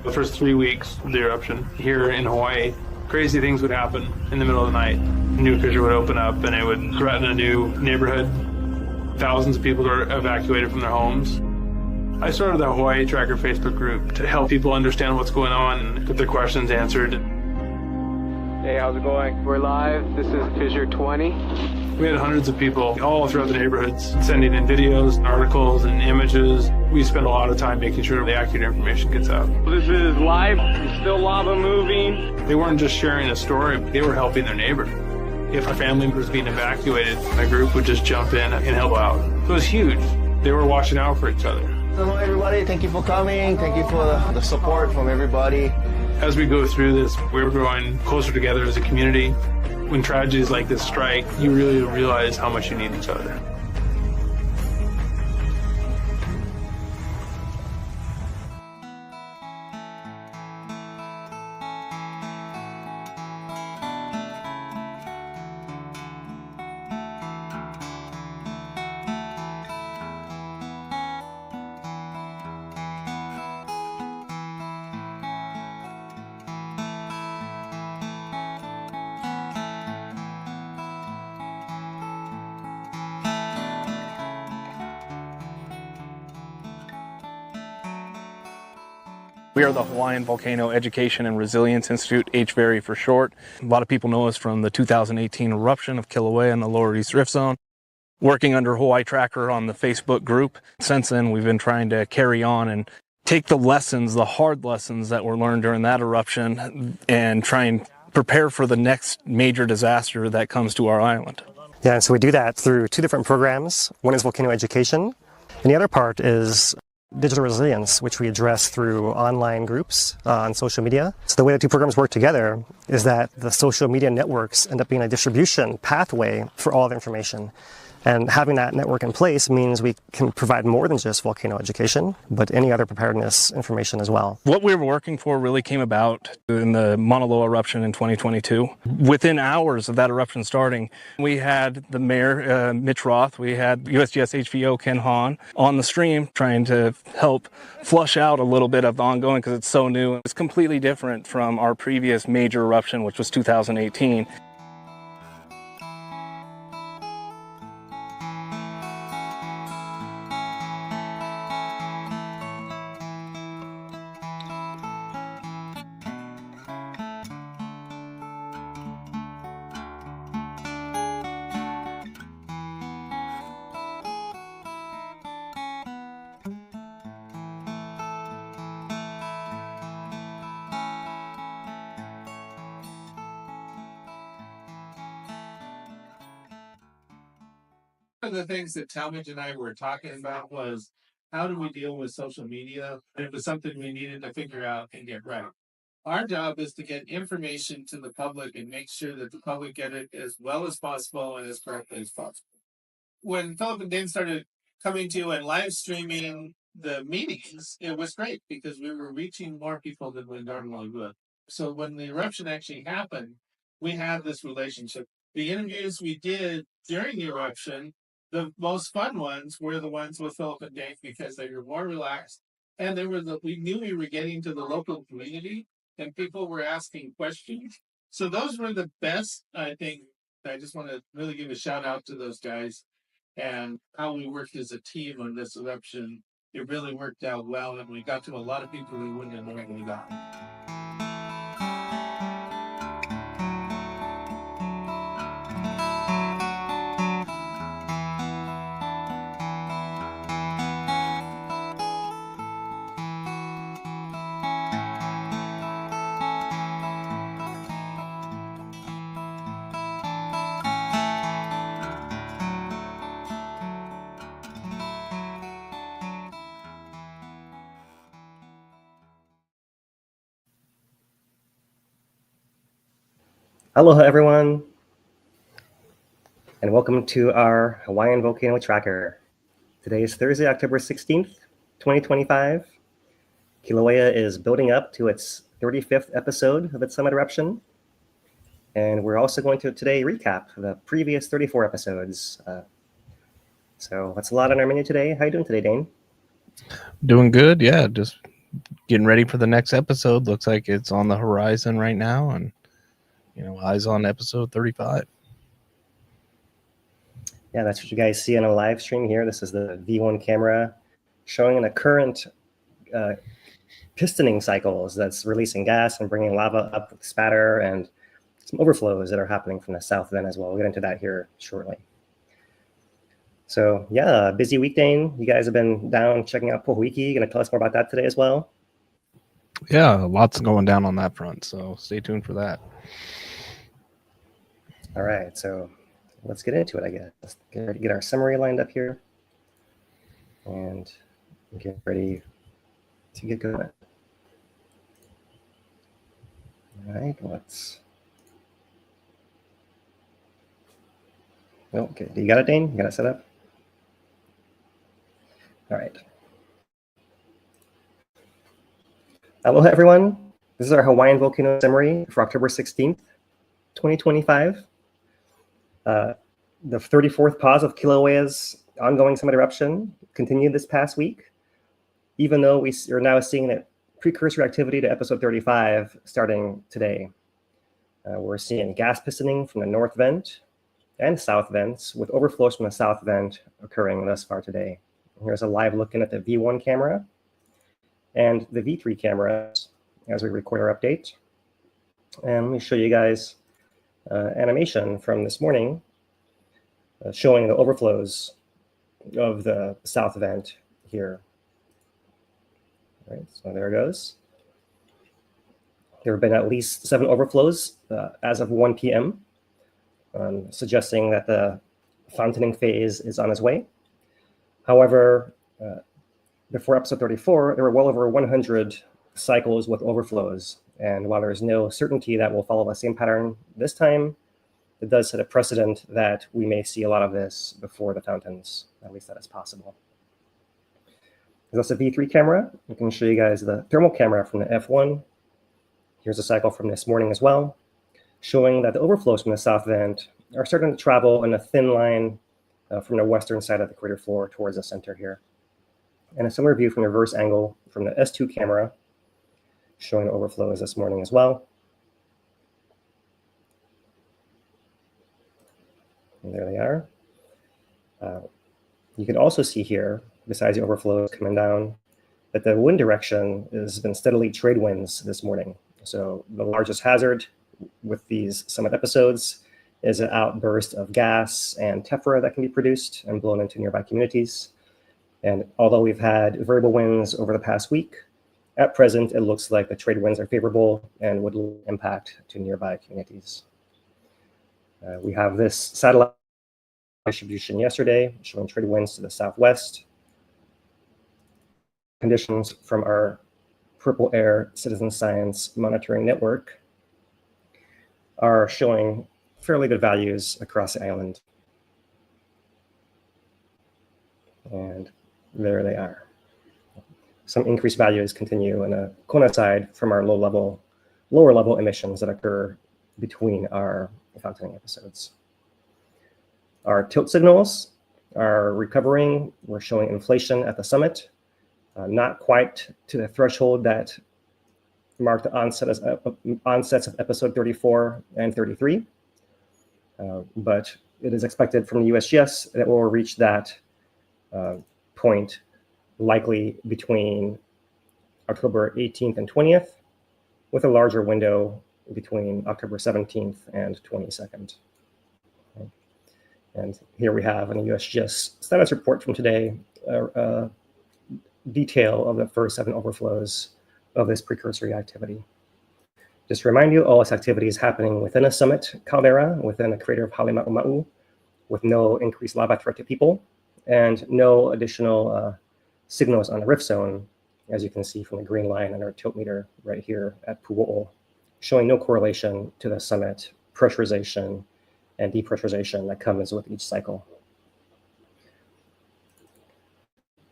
The first 3 weeks of the eruption here in Hawaii, crazy things would happen in the middle of the night. A new fissure would open up and it would threaten a new neighborhood. Thousands of people were evacuated from their homes. I started the Hawaii Tracker Facebook group to help people understand what's going on and get their questions answered. Hey, how's it going? We're live. This is Fissure 20. We had hundreds of people all throughout the neighborhoods sending in videos, articles, and images. We spend a lot of time making sure the accurate information gets out. This is live. Still lava moving. They weren't just sharing a story, they were helping their neighbor. If a family was being evacuated, my group would just jump in and help out. So it was huge. They were watching out for each other. Hello everybody, thank you for coming. Thank you for the support from everybody. As we go through this, we're growing closer together as a community. When tragedies like this strike, you really realize how much you need each other. We are the Hawaiian Volcano Education and Resilience Institute, HVERI for short. A lot of people know us from the 2018 eruption of Kīlauea in the Lower East Rift Zone. Working under Hawaii Tracker on the Facebook group. Since then, we've been trying to carry on and take the lessons, the hard lessons that were learned during that eruption and try and prepare for the next major disaster that comes to our island. Yeah, and so we do that through two different programs. One is volcano education, and the other part is digital resilience, which we address through online groups on social media. So the way the two programs work together is that the social media networks end up being a distribution pathway for all the information. And having that network in place means we can provide more than just volcano education, but any other preparedness information as well. What we were working for really came about in the Mauna Loa eruption in 2022. Within hours of that eruption starting, we had the mayor, Mitch Roth, we had USGS-HVO Ken Hahn on the stream trying to help flush out a little bit of the ongoing because it's so new. It's completely different from our previous major eruption, which was 2018. One of the things that Talmadge and I were talking about was how do we deal with social media? It was something we needed to figure out and get right. Our job is to get information to the public and make sure that the public get it as well as possible and as correctly as possible. When Philip and Dane started coming to and live streaming the meetings, it was great because we were reaching more people than we normally would. So when the eruption actually happened, we had this relationship. The interviews we did during the eruption, the most fun ones were the ones with Philip and Dave because they were more relaxed, and we knew we were getting to the local community, and people were asking questions. So those were the best. I think I just want to really give a shout out to those guys and how we worked as a team on this eruption. It really worked out well, and we got to a lot of people we wouldn't have normally gotten. Aloha everyone, and welcome to our Hawaiian Volcano Tracker. Today is Thursday, October 16th, 2025. Kīlauea is building up to its 35th episode of its summit eruption. And we're also going to today recap the previous 34 episodes. So that's a lot on our menu today. How are you doing today, Dane? Doing good, yeah. Just getting ready for the next episode. Looks like it's on the horizon right now, and eyes on episode 35. Yeah, that's what you guys see on a live stream here. This is the V1 camera showing the current pistoning cycles that's releasing gas and bringing lava up with spatter and some overflows that are happening from the south vent as well. We'll get into that here shortly. So yeah, busy weekday. You guys have been down checking out Pohuiki. Going to tell us more about that today as well? Yeah, lots going down on that front, so stay tuned for that. All right, so let's get into it, I guess. Let's get our summary lined up here and get ready to get going. All right, okay, you got it, Dane? You got it set up? All right. Aloha, everyone. This is our Hawaiian Volcano summary for October 16th, 2025. The 34th pause of Kīlauea's ongoing summit eruption continued this past week, even though we are now seeing that precursory activity to episode 35 starting today. We're seeing gas pistoning from the north vent and south vents, with overflows from the south vent occurring thus far today. Here's a live look in at the V1 camera and the V3 camera as we record our update. And let me show you guys animation from this morning showing the overflows of the south vent here. All right, so there it goes. There have been at least 7 overflows as of 1 p.m., suggesting that the fountaining phase is on its way. However, before episode 34, there were well over 100 cycles with overflows. And while there is no certainty that we'll follow the same pattern this time, it does set a precedent that we may see a lot of this before the fountains. At least that is possible. There's also a V3 camera. I can show you guys the thermal camera from the F1. Here's a cycle from this morning as well, showing that the overflows from the south vent are starting to travel in a thin line from the western side of the crater floor towards the center here. And a similar view from the reverse angle from the S2 camera, showing the overflows this morning as well. And there they are. You can also see here, besides the overflows coming down, that the wind direction has been steadily trade winds this morning. So the largest hazard with these summit episodes is an outburst of gas and tephra that can be produced and blown into nearby communities. And although we've had variable winds over the past week, at present, it looks like the trade winds are favorable and would impact to nearby communities. We have this satellite distribution yesterday showing trade winds to the southwest. Conditions from our Purple Air Citizen Science Monitoring Network are showing fairly good values across the island. And there they are. Some increased values continue in a coincide from our lower level emissions that occur between our fountain episodes. Our tilt signals are recovering. We're showing inflation at the summit, not quite to the threshold that marked the onsets of episode 34 and 33, but it is expected from the USGS that we'll reach that point likely between October 18th and 20th, with a larger window between October 17th and 22nd. Okay. And here we have in the USGS status report from today, detail of the first 7 overflows of this precursory activity. Just to remind you, all this activity is happening within a summit caldera, within a crater of Halema'uma'u, with no increased lava threat to people, and no additional signals on the rift zone, as you can see from the green line on our tilt meter right here at Pu'o'o, showing no correlation to the summit pressurization and depressurization that comes with each cycle.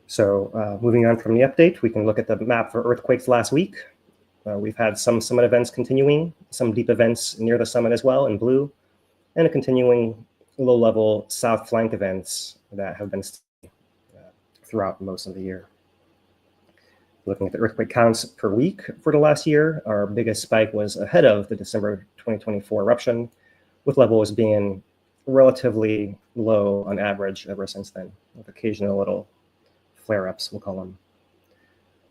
So moving on from the update, we can look at the map for earthquakes last week. We've had some summit events continuing, some deep events near the summit as well in blue, and a continuing low-level south flank events that have been throughout most of the year. Looking at the earthquake counts per week for the last year, our biggest spike was ahead of the December 2024 eruption, with levels being relatively low on average ever since then, with occasional little flare-ups, we'll call them.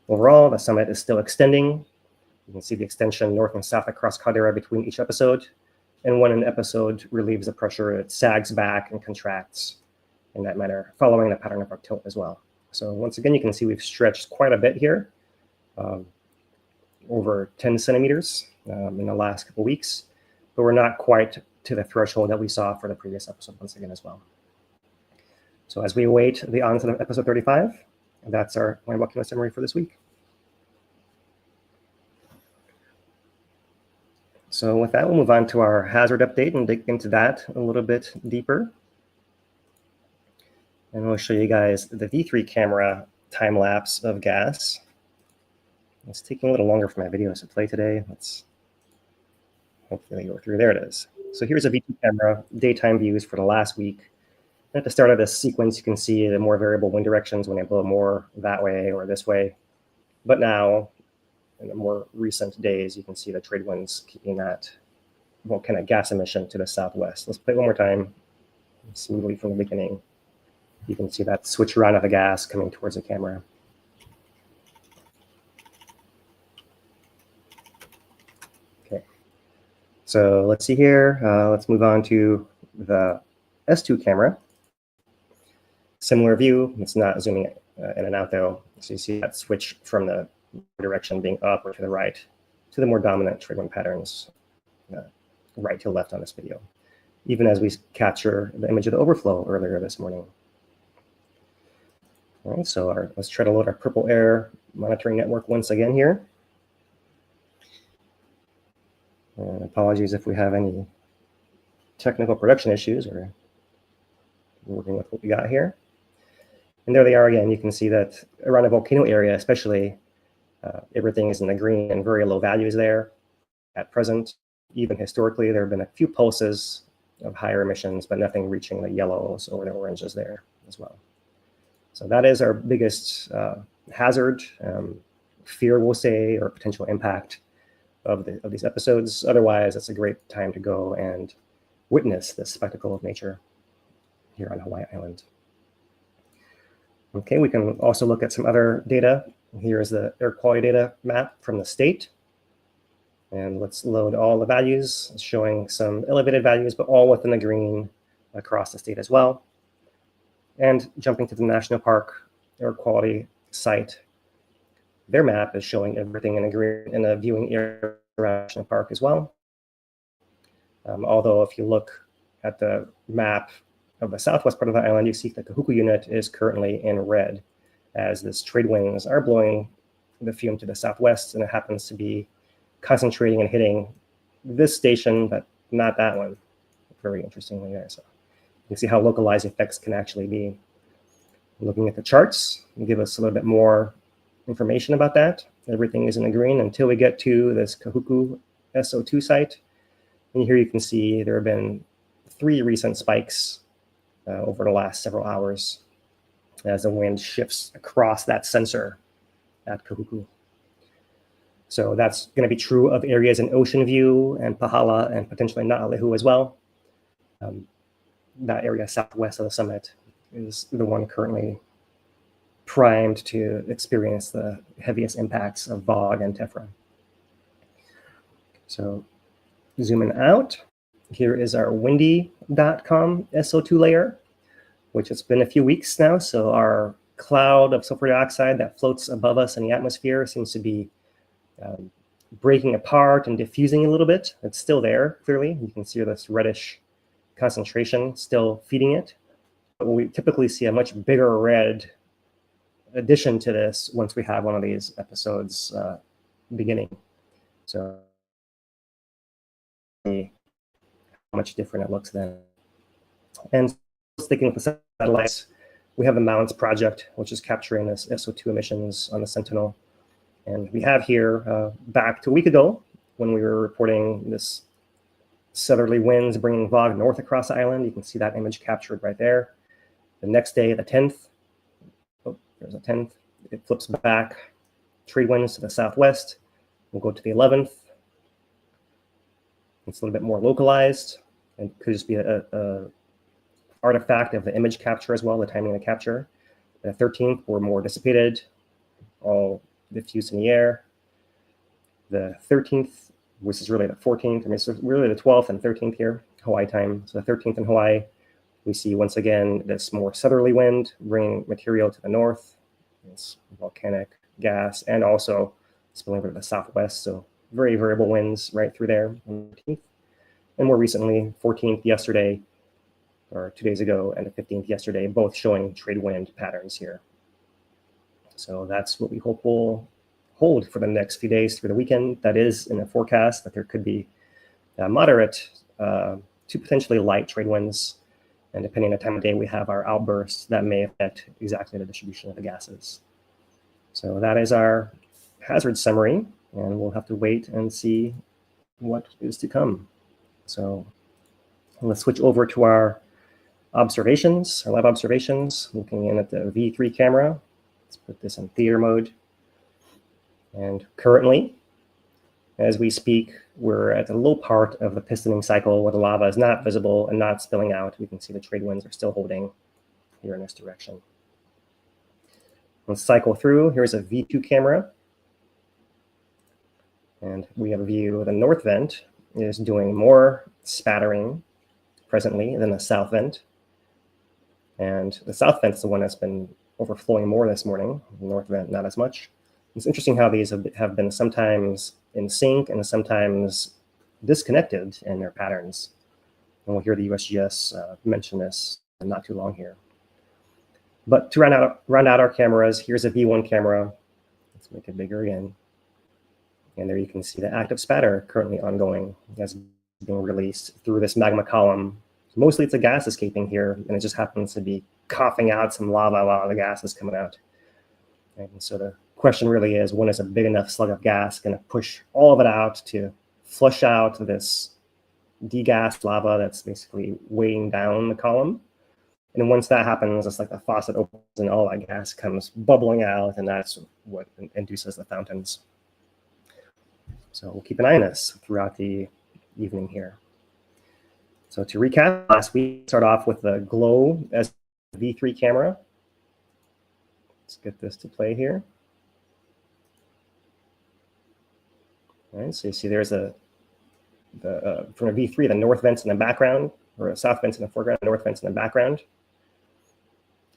Overall, the summit is still extending. You can see the extension north and south across caldera between each episode. And when an episode relieves the pressure, it sags back and contracts in that manner, following the pattern of our tilt as well. So once again, you can see we've stretched quite a bit here, over 10 centimeters in the last couple of weeks, but we're not quite to the threshold that we saw for the previous episode once again as well. So as we await the onset of episode 35, that's our Hawaiian Volcano summary for this week. So with that, we'll move on to our hazard update and dig into that a little bit deeper. And we'll show you guys the V3 camera time lapse of gas. It's taking a little longer for my videos to play today. Let's hopefully go through. There it is. So here's a V2 camera, daytime views for the last week. At the start of this sequence, you can see the more variable wind directions when they blow more that way or this way. But now, in the more recent days, you can see the trade winds keeping that volcanic gas emission to the southwest. Let's play it one more time, smoothly from the beginning. You can see that switch around of the gas coming towards the camera. Okay, so let's see here. Let's move on to the S2 camera. Similar view. It's not zooming in and out though. So you see that switch from the direction being up or to the right to the more dominant trade wind patterns, right to left on this video, even as we capture the image of the overflow earlier this morning. All right, so let's try to load our purple air monitoring network once again here. And apologies if we have any technical production issues, or working with what we got here. And there they are again. You can see that around the volcano area, especially, everything is in the green and very low values there at present. Even historically, there have been a few pulses of higher emissions, but nothing reaching the yellows or the oranges there as well. So that is our biggest hazard, fear, we'll say, or potential impact of these episodes. Otherwise, it's a great time to go and witness this spectacle of nature here on Hawaii Island. Okay, we can also look at some other data. Here is the air quality data map from the state. And let's load all the values, showing some elevated values, but all within the green across the state as well. And jumping to the national park air quality site, their map is showing everything in the green in the viewing area around national park as well. Although if you look at the map of the southwest part of the island, you see that the Kahuku unit is currently in red, as this trade winds are blowing the fume to the southwest, and it happens to be concentrating and hitting this station, but not that one. Very interestingly there. So you can see how localized effects can actually be. Looking at the charts, give us a little bit more information about that. Everything is in the green until we get to this Kahuku SO2 site. And here you can see there have been 3 recent spikes over the last several hours as the wind shifts across that sensor at Kahuku. So that's going to be true of areas in Ocean View and Pahala and potentially Na'alehu as well. That area southwest of the summit is the one currently primed to experience the heaviest impacts of VOG and tephra. So zooming out, here is our windy.com SO2 layer, which it's been a few weeks now. So our cloud of sulfur dioxide that floats above us in the atmosphere seems to be breaking apart and diffusing a little bit. It's still there, clearly. You can see this reddish concentration still feeding it. But we typically see a much bigger red addition to this once we have one of these episodes beginning. So how much different it looks then. And sticking with the satellites, we have the Mounds project, which is capturing this SO2 emissions on the Sentinel. And we have here, back to a week ago, when we were reporting this southerly winds bringing VOG north across the island. You can see that image captured right there. The next day, the 10th, oh, there's a 10th, it flips back trade winds to the southwest. We'll go to the 11th. It's a little bit more localized, and could just be a artifact of the image capture as well, the timing of the capture. The 13th were more dissipated, all diffused in the air. The 13th, which is really the 14th, I mean, it's really the 12th and 13th here, Hawaii time. So the 13th in Hawaii, we see once again this more southerly wind bringing material to the north, this volcanic gas, and also spilling over to the southwest. So very variable winds right through there on the 13th. And more recently, 14th yesterday, or 2 days ago, and the 15th yesterday, both showing trade wind patterns here. So that's what we hope will hold for the next few days through the weekend. That is in the forecast that there could be moderate to potentially light trade winds. And depending on the time of day we have our outbursts, that may affect exactly the distribution of the gases. So that is our hazard summary, and we'll have to wait and see what is to come. So let's switch over to our observations, our lab observations, looking in at the V3 camera. Let's put this in theater mode. And currently, as we speak, we're at the low part of the pistoning cycle where the lava is not visible and not spilling out. We can see the trade winds are still holding here in this direction. Let's cycle through. Here's a V2 camera. And we have a view of the north vent is doing more spattering presently than the south vent. And the south vent is the one that's been overflowing more this morning. The north vent, not as much. It's interesting how these have been sometimes in sync and sometimes disconnected in their patterns. And we'll hear the USGS mention this in not too long here. But to round out our cameras, here's a V1 camera. Let's make it bigger again. And there you can see the active spatter currently ongoing as being released through this magma column. Mostly it's a gas escaping here, and it just happens to be coughing out some lava while the gas is coming out. And so the question really is, when is a big enough slug of gas going to push all of it out to flush out this degassed lava that's basically weighing down the column? And once that happens, it's like the faucet opens and all that gas comes bubbling out, and that's what induces the fountains. So we'll keep an eye on this throughout the evening here. So to recap, last week, start off with the glow as V3 camera. Let's get this to play here. All right, so you see there's from a V3, the north vents in the background, or south vents in the foreground, north vents in the background.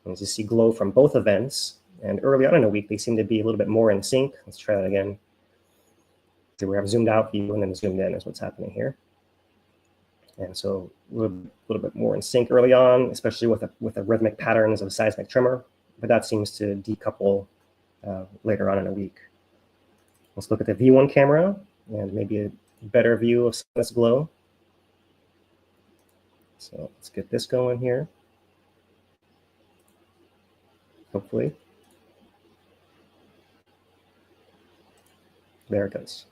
And as you see glow from both events, and early on in the week, they seem to be a little bit more in sync. Let's try that again. So we have zoomed out view and then zoomed in is what's happening here. And so a little bit more in sync early on, especially with the rhythmic patterns of seismic tremor, but that seems to decouple later on in the week. Let's look at the V1 camera and maybe a better view of this glow. So let's get this going here. Hopefully. There it goes.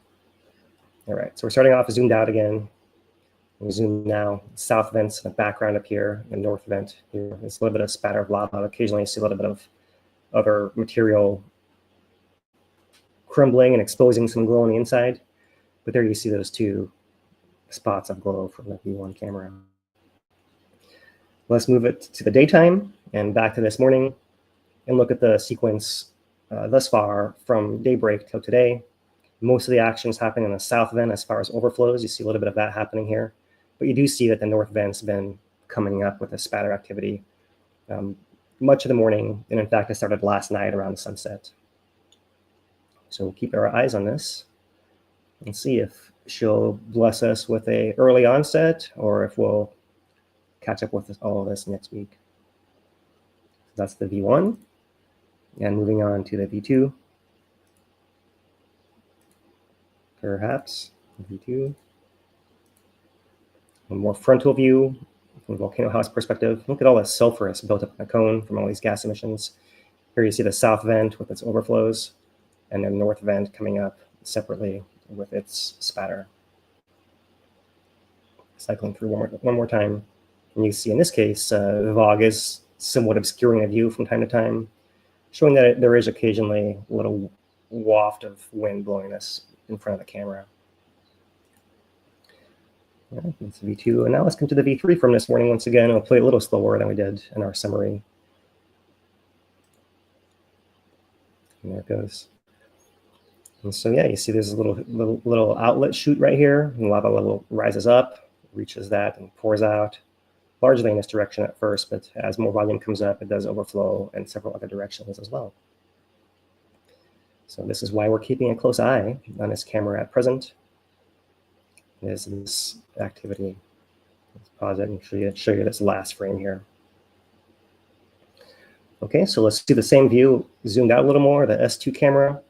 All right, so we're starting off zoomed out again. We zoom now, south vents in the background up here, and north vent here. There's a little bit of spatter of lava. Occasionally you see a little bit of other material crumbling and exposing some glow on the inside. But there you see those two spots of glow from the V1 camera. Let's move it to the daytime and back to this morning and look at the sequence thus far from daybreak till today. Most of the action is happening in the south vent as far as overflows. You see a little bit of that happening here. But you do see that the north vent's been coming up with a spatter activity much of the morning. And in fact, it started last night around sunset. So we'll keep our eyes on this and see if she'll bless us with a early onset or if we'll catch up with all of this next week. So that's the V1. And moving on to the V2. Perhaps V2. A more frontal view from a volcano house perspective. Look at all the sulfurous built up in the cone from all these gas emissions. Here you see the south vent with its overflows, and then north vent coming up separately with its spatter. Cycling through one more time. And you see in this case, the VOG is somewhat obscuring the view from time to time, showing that there is occasionally a little waft of wind blowing this in front of the camera. Yeah, that's V2. And now let's come to the V3 from this morning once again. I'll play a little slower than we did in our summary. And there it goes. And so yeah, you see there's a little outlet chute right here. And lava level rises up, reaches that, and pours out, largely in this direction at first, but as more volume comes up, it does overflow in several other directions as well. So this is why we're keeping a close eye on this camera at present, is this activity. Let's pause it and show you this last frame here. Okay, so let's do the same view, zoomed out a little more, the S2 camera.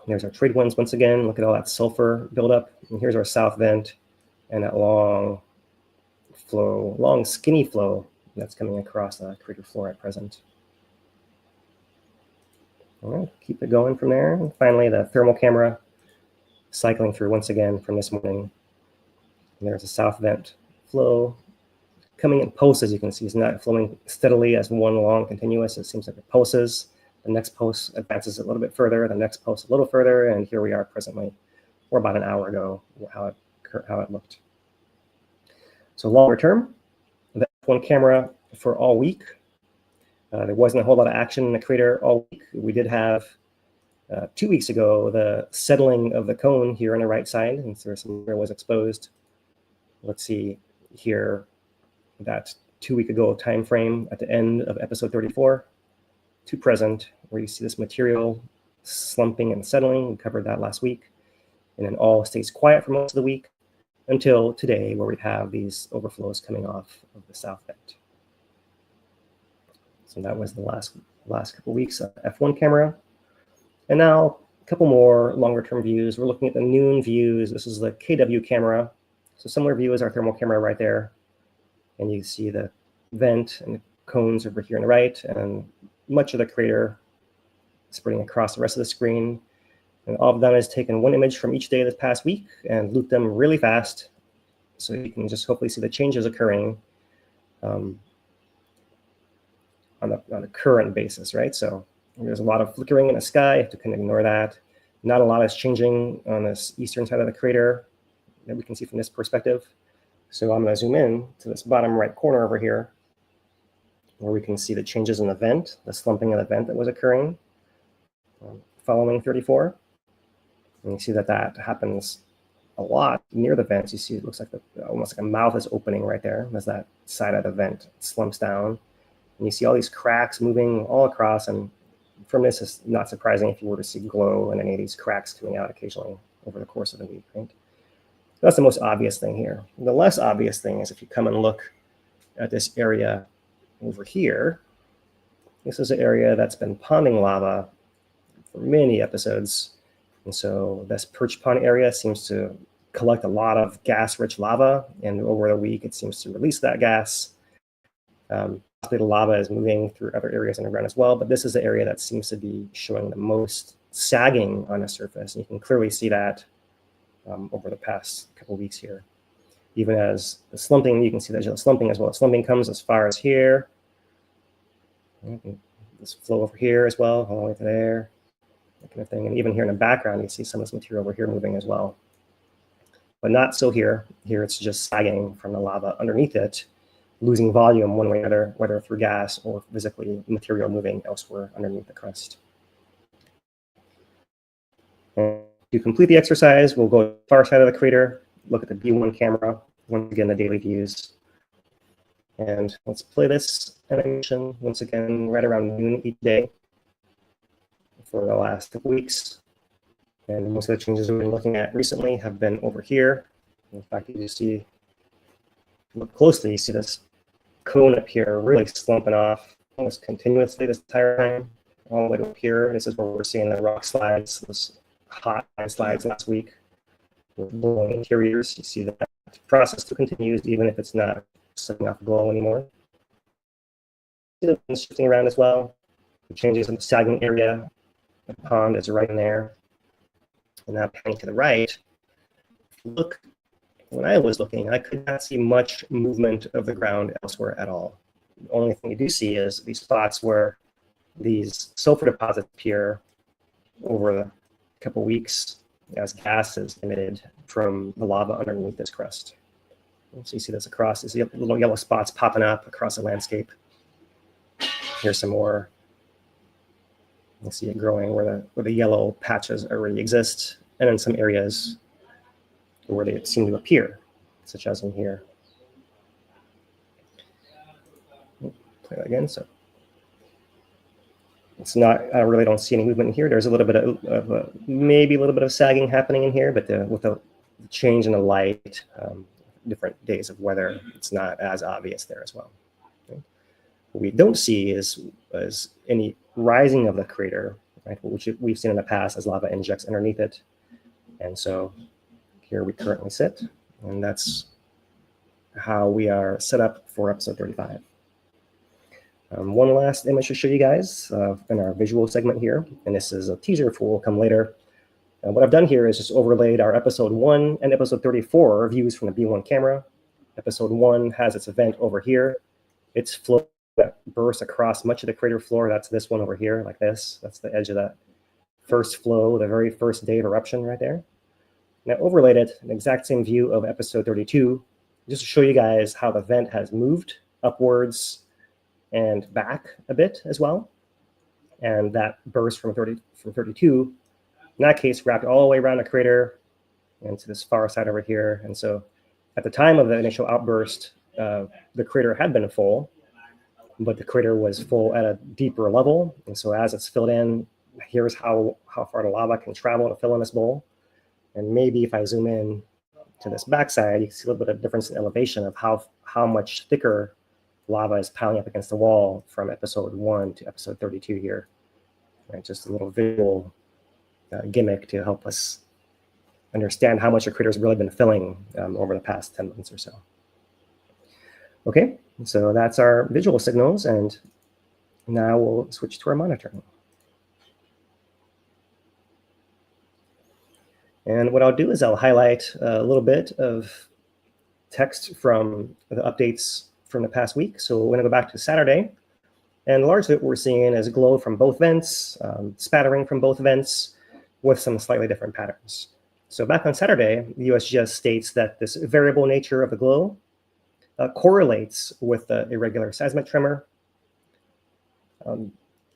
There's our trade winds once again. Look at all that sulfur buildup. And here's our south vent and that long flow, long skinny flow that's coming across the crater floor at present. All right, keep it going from there. And finally, the thermal camera cycling through once again from this morning. And there's a south vent flow coming in pulses, as you can see. It's not flowing steadily as one long continuous. It seems like it pulses. The next pulse advances a little bit further, the next pulse a little further, and here we are presently, or about an hour ago, how it looked. So longer term, the F1 camera for all week. There wasn't a whole lot of action in the crater all week. We did have 2 weeks ago the settling of the cone here on the right side, and so some air was exposed. Let's see here that 2 week ago time frame at the end of episode 34 to present, where you see this material slumping and settling. We covered that last week, and then all stays quiet for most of the week until today, where we have these overflows coming off of the south vent. So that was the last couple weeks of F1 camera. And now a couple more longer term views. We're looking at the noon views. This is the KW camera. So similar view as our thermal camera right there. And you see the vent and the cones over here on the right, and much of the crater spreading across the rest of the screen. And all I've done is taken one image from each day this past week and looped them really fast, so you can just hopefully see the changes occurring on a current basis, right? So there's a lot of flickering in the sky. You have to kind of ignore that. Not a lot is changing on this eastern side of the crater that we can see from this perspective. So I'm going to zoom in to this bottom right corner over here, where we can see the changes in the vent, the slumping of the vent that was occurring following 34. And you see that that happens a lot near the vents. You see it looks like almost like a mouth is opening right there as that side of the vent slumps down. And you see all these cracks moving all across. And from this, it's not surprising if you were to see glow and any of these cracks coming out occasionally over the course of the week, right? So that's the most obvious thing here. The less obvious thing is if you come and look at this area over here. This is an area that's been ponding lava for many episodes. And so this perch pond area seems to collect a lot of gas-rich lava, and over the week it seems to release that gas. Possibly the lava is moving through other areas underground as well, but this is the area that seems to be showing the most sagging on the surface. And you can clearly see that over the past couple of weeks here. Even as the slumping, you can see the slumping as well. The slumping comes as far as here. This flow over here as well, all the way to there, that kind of thing. And even here in the background, you see some of this material over here moving as well. But not so here. Here it's just sagging from the lava underneath it, losing volume one way or another, whether through gas or physically material moving elsewhere underneath the crust. And to complete the exercise, we'll go to the far side of the crater, look at the B1 camera, once again, the daily views. And let's play this animation once again, right around noon each day for the last couple weeks. And most of the changes we've been looking at recently have been over here. In fact, you see, look closely, you see this cone up here really slumping off almost continuously this entire time, all the way up here. This is where we're seeing the rock slides, those hot slides last week with blowing interiors. You see that process still continues even if it's not setting off glow anymore. See the shifting around as well. The changes in the sagging area. The pond is right in there. And now panning to the right, look, when I was looking, I could not see much movement of the ground elsewhere at all. The only thing you do see is these spots where these sulfur deposits appear over the couple weeks as gas is emitted from the lava underneath this crust. So you see this across, these little yellow spots popping up across the landscape. Here's some more. You see it growing where the yellow patches already exist, and in some areas where they seem to appear, such as in here. Play that again. So it's not, I really don't see any movement in here. There's a little bit of maybe a little bit of sagging happening in here, but with the change in the light, different days of weather, it's not as obvious there as well. Okay. What we don't see is any rising of the crater, right, which we've seen in the past as lava injects underneath it. And so here we currently sit, and that's how we are set up for episode 35. One last image to show you guys in our visual segment here, and this is a teaser for what will come later. What I've done here is just overlaid our episode 1 and episode 34 views from the B1 camera. Episode 1 has its event over here. Its flow that bursts across much of the crater floor. That's this one over here, like this. That's the edge of that first flow, the very first day of eruption right there. And I overlaid it, an exact same view of episode 32, just to show you guys how the vent has moved upwards and back a bit as well. And that burst from 32, in that case, wrapped all the way around the crater and to this far side over here. And so at the time of the initial outburst, the crater had been full, but the crater was full at a deeper level. And so as it's filled in, here's how far the lava can travel to fill in this bowl. And maybe if I zoom in to this backside, you can see a little bit of difference in elevation of how much thicker lava is piling up against the wall from episode 1 to episode 32 here. Right, just a little visual gimmick to help us understand how much the crater's really been filling over the past 10 months or so. Okay, so that's our visual signals, and now we'll switch to our monitoring. And what I'll do is I'll highlight a little bit of text from the updates from the past week. So we're going to go back to Saturday, and largely what we're seeing is glow from both vents, spattering from both vents, with some slightly different patterns. So back on Saturday, the USGS states that this variable nature of the glow correlates with the irregular seismic tremor,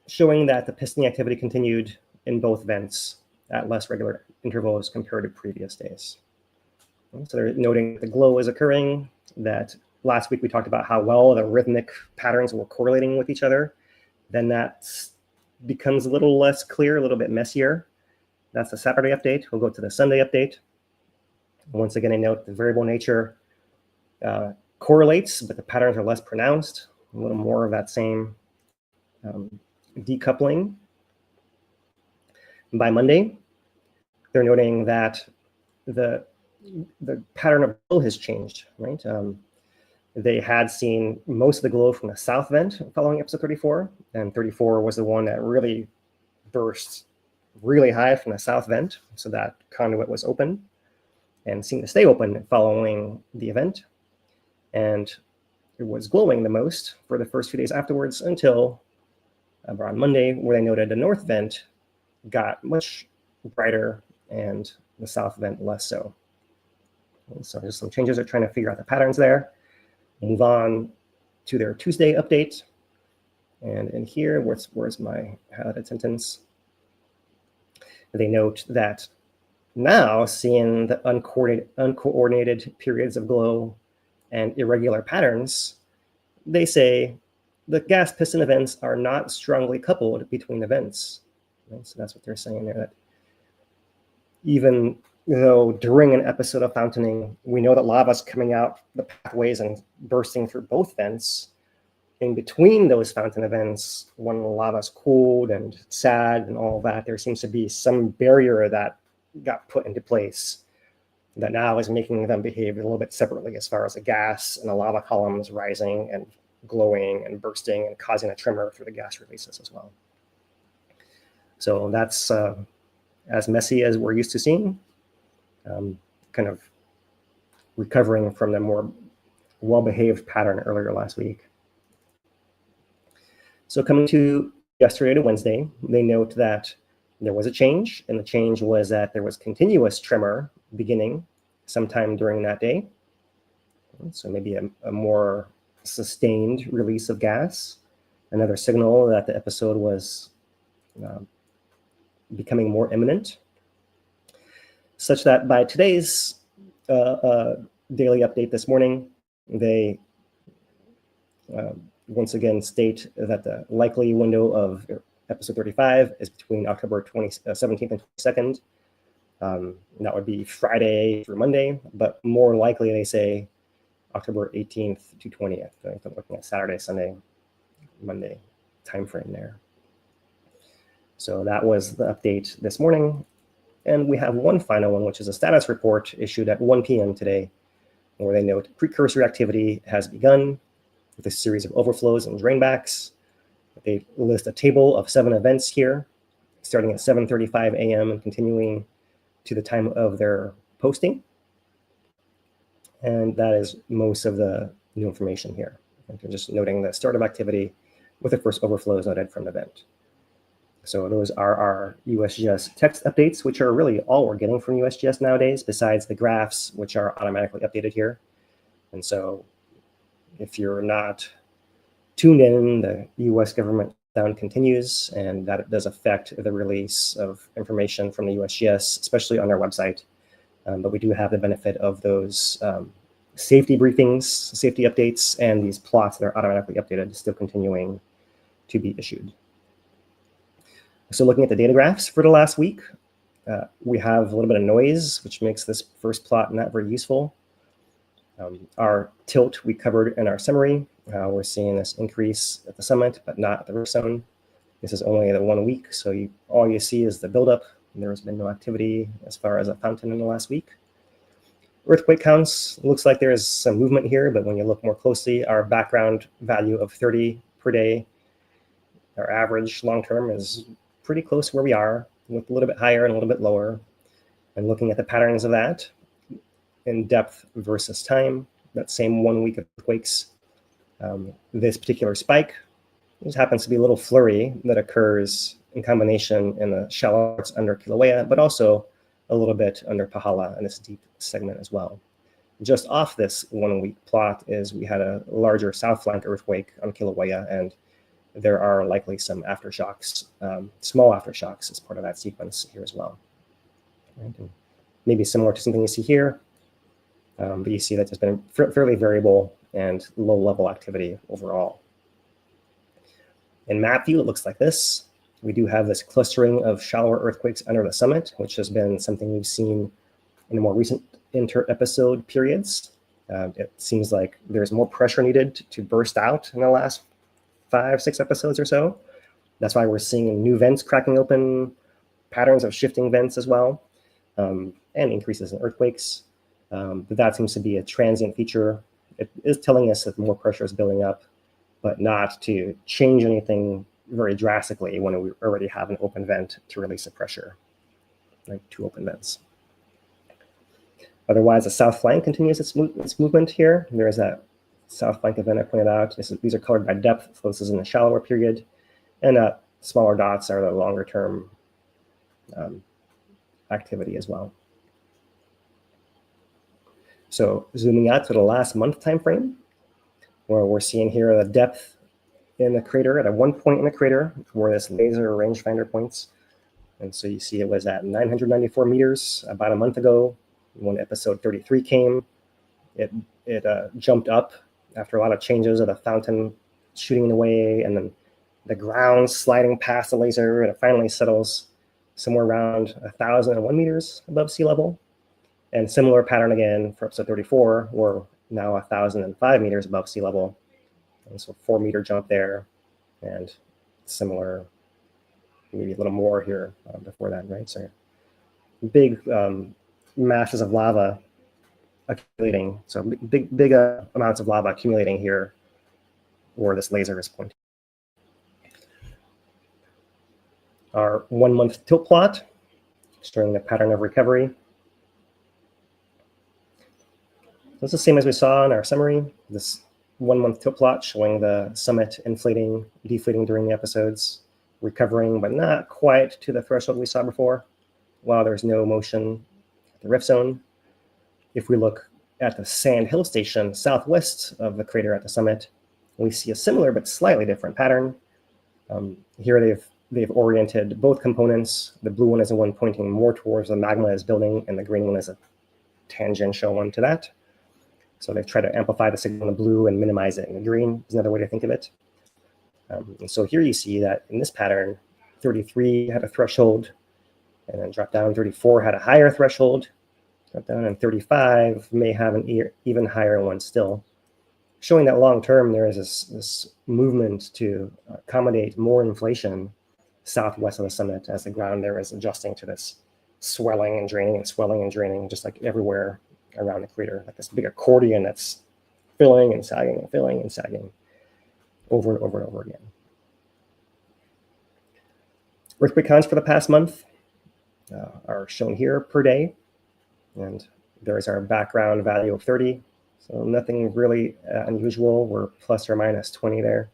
showing that the pistoning activity continued in both vents at less regular intervals compared to previous days. So they're noting the glow is occurring, that last week we talked about how well the rhythmic patterns were correlating with each other. Then that becomes a little less clear, a little bit messier. That's the Saturday update. We'll go to the Sunday update. Once again, I note the variable nature correlates, but the patterns are less pronounced, a little more of that same decoupling. By Monday, they're noting that the pattern of glow has changed, right? They had seen most of the glow from the south vent following episode 34, and 34 was the one that really burst really high from the south vent, so that conduit was open and seemed to stay open following the event. And it was glowing the most for the first few days afterwards until around Monday, where they noted the north vent got much brighter and the south vent less so. And so there's some changes. They're trying to figure out the patterns there. Move on to their Tuesday update. And in here, where's my highlighted sentence? They note that now, seeing the uncoordinated periods of glow and irregular patterns, they say the gas piston events are not strongly coupled between events. Right? So that's what they're saying there, that even though during an episode of fountaining, we know that lava is coming out the pathways and bursting through both vents, in between those fountain events, when the lava is cooled and sad and all that, there seems to be some barrier that got put into place that now is making them behave a little bit separately as far as the gas and the lava columns rising and glowing and bursting and causing a tremor through the gas releases as well. So that's as messy as we're used to seeing, kind of recovering from the more well-behaved pattern earlier last week. So coming to yesterday to Wednesday, they note that there was a change, and the change was that there was continuous tremor beginning sometime during that day. So maybe a more sustained release of gas, another signal that the episode was becoming more imminent, such that by today's daily update this morning, they once again state that the likely window of episode 35 is between October 17th and 22nd. That would be Friday through Monday, but more likely they say October 18th to 20th. I think I'm looking at Saturday, Sunday, Monday timeframe there. So that was the update this morning. And we have one final one, which is a status report issued at 1 p.m. today, where they note precursory activity has begun with a series of overflows and drainbacks. They list a table of 7 events here, starting at 7:35 a.m. and continuing to the time of their posting. And that is most of the new information here. And they're just noting the start of activity with the first overflows noted from the event. So those are our USGS text updates, which are really all we're getting from USGS nowadays, besides the graphs, which are automatically updated here. And so if you're not tuned in, the US government shutdown continues, and that does affect the release of information from the USGS, especially on our website. But we do have the benefit of those safety briefings, safety updates, and these plots that are automatically updated still continuing to be issued. So looking at the data graphs for the last week, we have a little bit of noise, which makes this first plot not very useful. Our tilt we covered in our summary. We're seeing this increase at the summit, but not at the rift zone. This is only the 1 week, so all you see is the buildup. There has been no activity as far as a fountain in the last week. Earthquake counts, looks like there is some movement here, but when you look more closely, our background value of 30 per day, our average long-term is pretty close to where we are, with a little bit higher and a little bit lower. And looking at the patterns of that in depth versus time, that same 1 week of earthquakes, this particular spike, this happens to be a little flurry that occurs in combination in the shallow parts under Kīlauea, but also a little bit under Pahala in this deep segment as well. Just off this 1 week plot is we had a larger south flank earthquake on Kīlauea, and there are likely some aftershocks, small aftershocks as part of that sequence here as well. Right? And maybe similar to something you see here, but you see that there's been fairly variable and low level activity overall. In map view, it looks like this. We do have this clustering of shallower earthquakes under the summit, which has been something we've seen in the more recent inter-episode periods. It seems like there's more pressure needed to burst out in the last 5-6 episodes or so. That's why we're seeing new vents cracking open, patterns of shifting vents as well, and increases in earthquakes. But that seems to be a transient feature. It is telling us that more pressure is building up, but not to change anything very drastically when we already have an open vent to release the pressure, like 2 open vents. Otherwise, the south flank continues its movement here. There's that south flank event I pointed out. These are colored by depth, so this is in the shallower period. And smaller dots are the longer term activity as well. So zooming out to the last month time frame, where we're seeing here the depth in the crater at one point in the crater where this laser rangefinder points. And so you see it was at 994 meters about a month ago. When episode 33 came, it jumped up after a lot of changes of the fountain shooting away and then the ground sliding past the laser, and it finally settles somewhere around 1,001 meters above sea level. And similar pattern again for episode 34, we're now 1,005 meters above sea level. And so 4-meter jump there, and similar, maybe a little more here before that, right? So big masses of lava accumulating. So big amounts of lava accumulating here where this laser is pointing. Our 1 month tilt plot showing the pattern of recovery. It's the same as we saw in our summary. This 1 month tilt plot showing the summit inflating, deflating during the episodes, recovering, but not quite to the threshold we saw before, while there's no motion at the rift zone. If we look at the Sand Hill Station southwest of the crater at the summit, we see a similar but slightly different pattern. Here they've oriented both components. The blue one is the one pointing more towards the magma is building, and the green one is a tangential one to that. So they've tried to amplify the signal in the blue and minimize it in the green is another way to think of it. And so here you see that in this pattern, 33 had a threshold and then dropped down. 34 had a higher threshold, dropped down, and 35 may have an even higher one still, showing that long term there is this movement to accommodate more inflation southwest of the summit as the ground there is adjusting to this swelling and draining, just like everywhere around the crater, like this big accordion that's filling and sagging and filling and sagging over and over and over again. Earthquake counts for the past month are shown here per day, and there's our background value of 30. So nothing really unusual. We're plus or minus 20 there.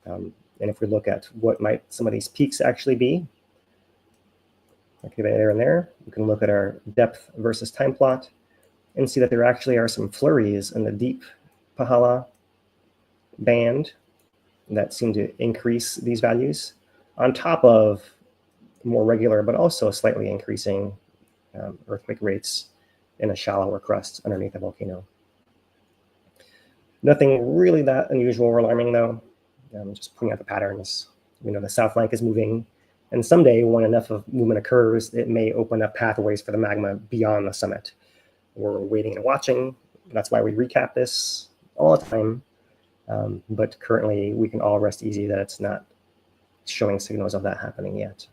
And if we look at what might some of these peaks actually be, okay, there and there, we can look at our depth versus time plot and see that there actually are some flurries in the deep Pahala band that seem to increase these values on top of more regular but also slightly increasing earthquake rates in a shallower crust underneath the volcano. Nothing really that unusual or alarming though. Just pointing out the patterns. You know, the south flank is moving, and someday when enough of movement occurs, it may open up pathways for the magma beyond the summit. We're waiting and watching. That's why we recap this all the time. But currently we can all rest easy that it's not showing signals of that happening yet.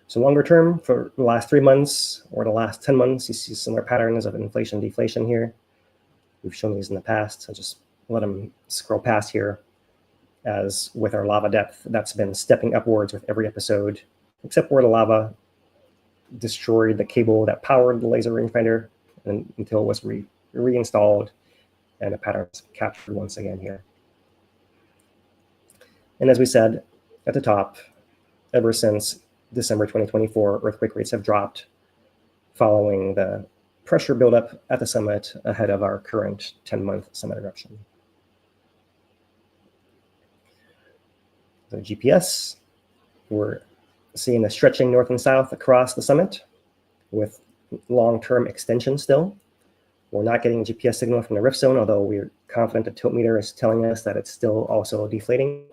So longer term, for the last 3 months or the last 10 months, you see similar patterns of inflation, deflation here. We've shown these in the past. So just let them scroll past here. As with our lava depth, that's been stepping upwards with every episode, except where the lava destroyed the cable that powered the laser rangefinder until it was reinstalled, and the pattern is captured once again here. And as we said at the top, ever since December 2024, earthquake rates have dropped following the pressure buildup at the summit ahead of our current 10-month summit eruption. The GPS, we're seeing the stretching north and south across the summit with long-term extension still. We're not getting a GPS signal from the rift zone, although we're confident the tilt meter is telling us that it's still also deflating.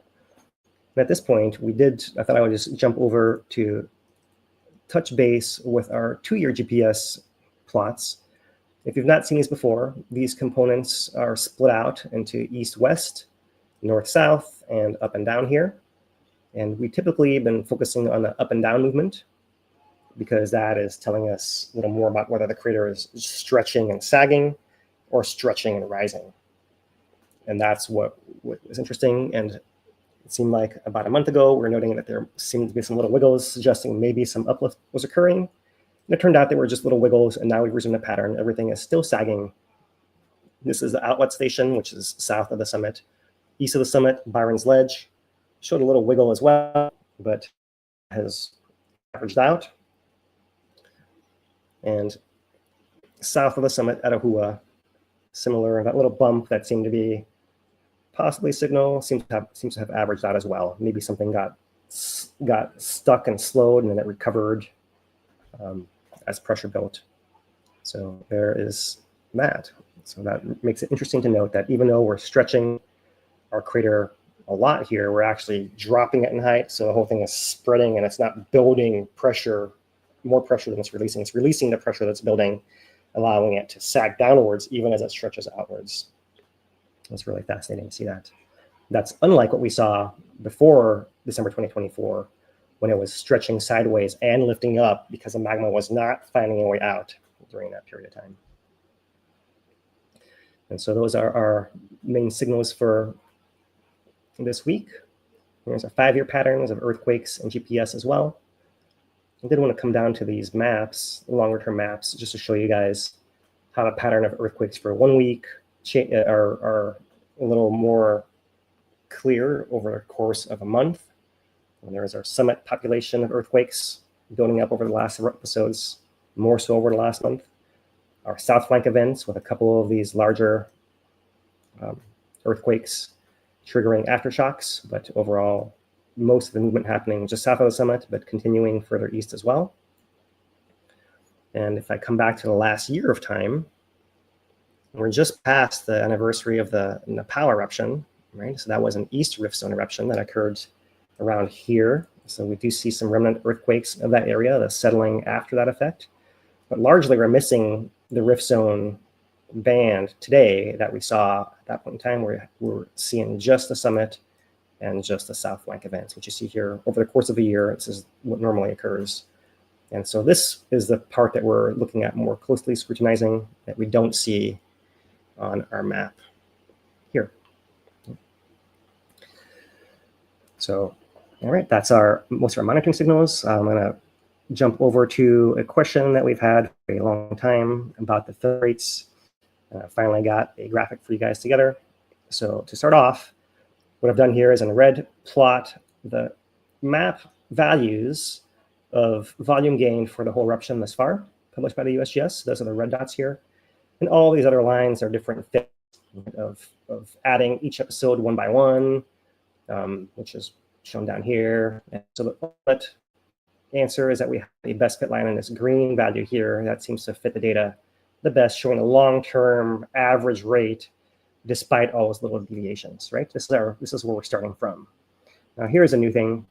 And at this point, I thought I would just jump over to touch base with our 2-year GPS plots. If you've not seen these before, these components are split out into east-west, north-south, and up and down here. And we typically have been focusing on the up and down movement because that is telling us a little more about whether the crater is stretching and sagging or stretching and rising. And that's what is interesting. And it seemed like about a month ago, we were noting that there seemed to be some little wiggles suggesting maybe some uplift was occurring. And it turned out they were just little wiggles, and now we've resumed a pattern. Everything is still sagging. This is the outlet station, which is south of the summit. East of the summit, Byron's Ledge showed a little wiggle as well, but has averaged out. And south of the summit at Ahua, similar, that little bump that seemed to be possibly signal seems to have averaged out as well. Maybe something got stuck and slowed, and then it recovered as pressure built. So there is that. So that makes it interesting to note that even though we're stretching our crater a lot here, we're actually dropping it in height. So the whole thing is spreading, and it's not building pressure, more pressure than it's releasing. It's releasing the pressure that's building, allowing it to sag downwards even as it stretches outwards. It's really fascinating to see that. That's unlike what we saw before December 2024, when it was stretching sideways and lifting up because the magma was not finding a way out during that period of time. And so those are our main signals for this week. There's a 5-year patterns of earthquakes and GPS as well. I did want to come down to these maps, longer term maps, just to show you guys how the pattern of earthquakes for 1 week are a little more clear over the course of a month. And there is our summit population of earthquakes building up over the last several episodes, more so over the last month. Our south flank events with a couple of these larger earthquakes triggering aftershocks, but overall, most of the movement happening just south of the summit, but continuing further east as well. And if I come back to the last year of time, we're just past the anniversary of the Nepal eruption, right? So that was an east rift zone eruption that occurred around here. So we do see some remnant earthquakes of that area, the settling after that effect. But largely, we're missing the rift zone band today that we saw at that point in time. We're seeing just the summit and just the south flank events, which you see here over the course of a year. This is what normally occurs. And so this is the part that we're looking at more closely scrutinizing that we don't see on our map here. So, all right, that's most of our monitoring signals. I'm gonna jump over to a question that we've had for a long time about the fill rates. Finally got a graphic for you guys together. So to start off, what I've done here is in red plot the map values of volume gain for the whole eruption thus far, published by the USGS. Those are the red dots here. And all these other lines are different fits of adding each episode one by one, which is shown down here. And so the ultimate answer is that we have a best fit line in this green value here that seems to fit the data the best, showing a long-term average rate despite all those little deviations, right? This is where we're starting from. Now here's a new thing.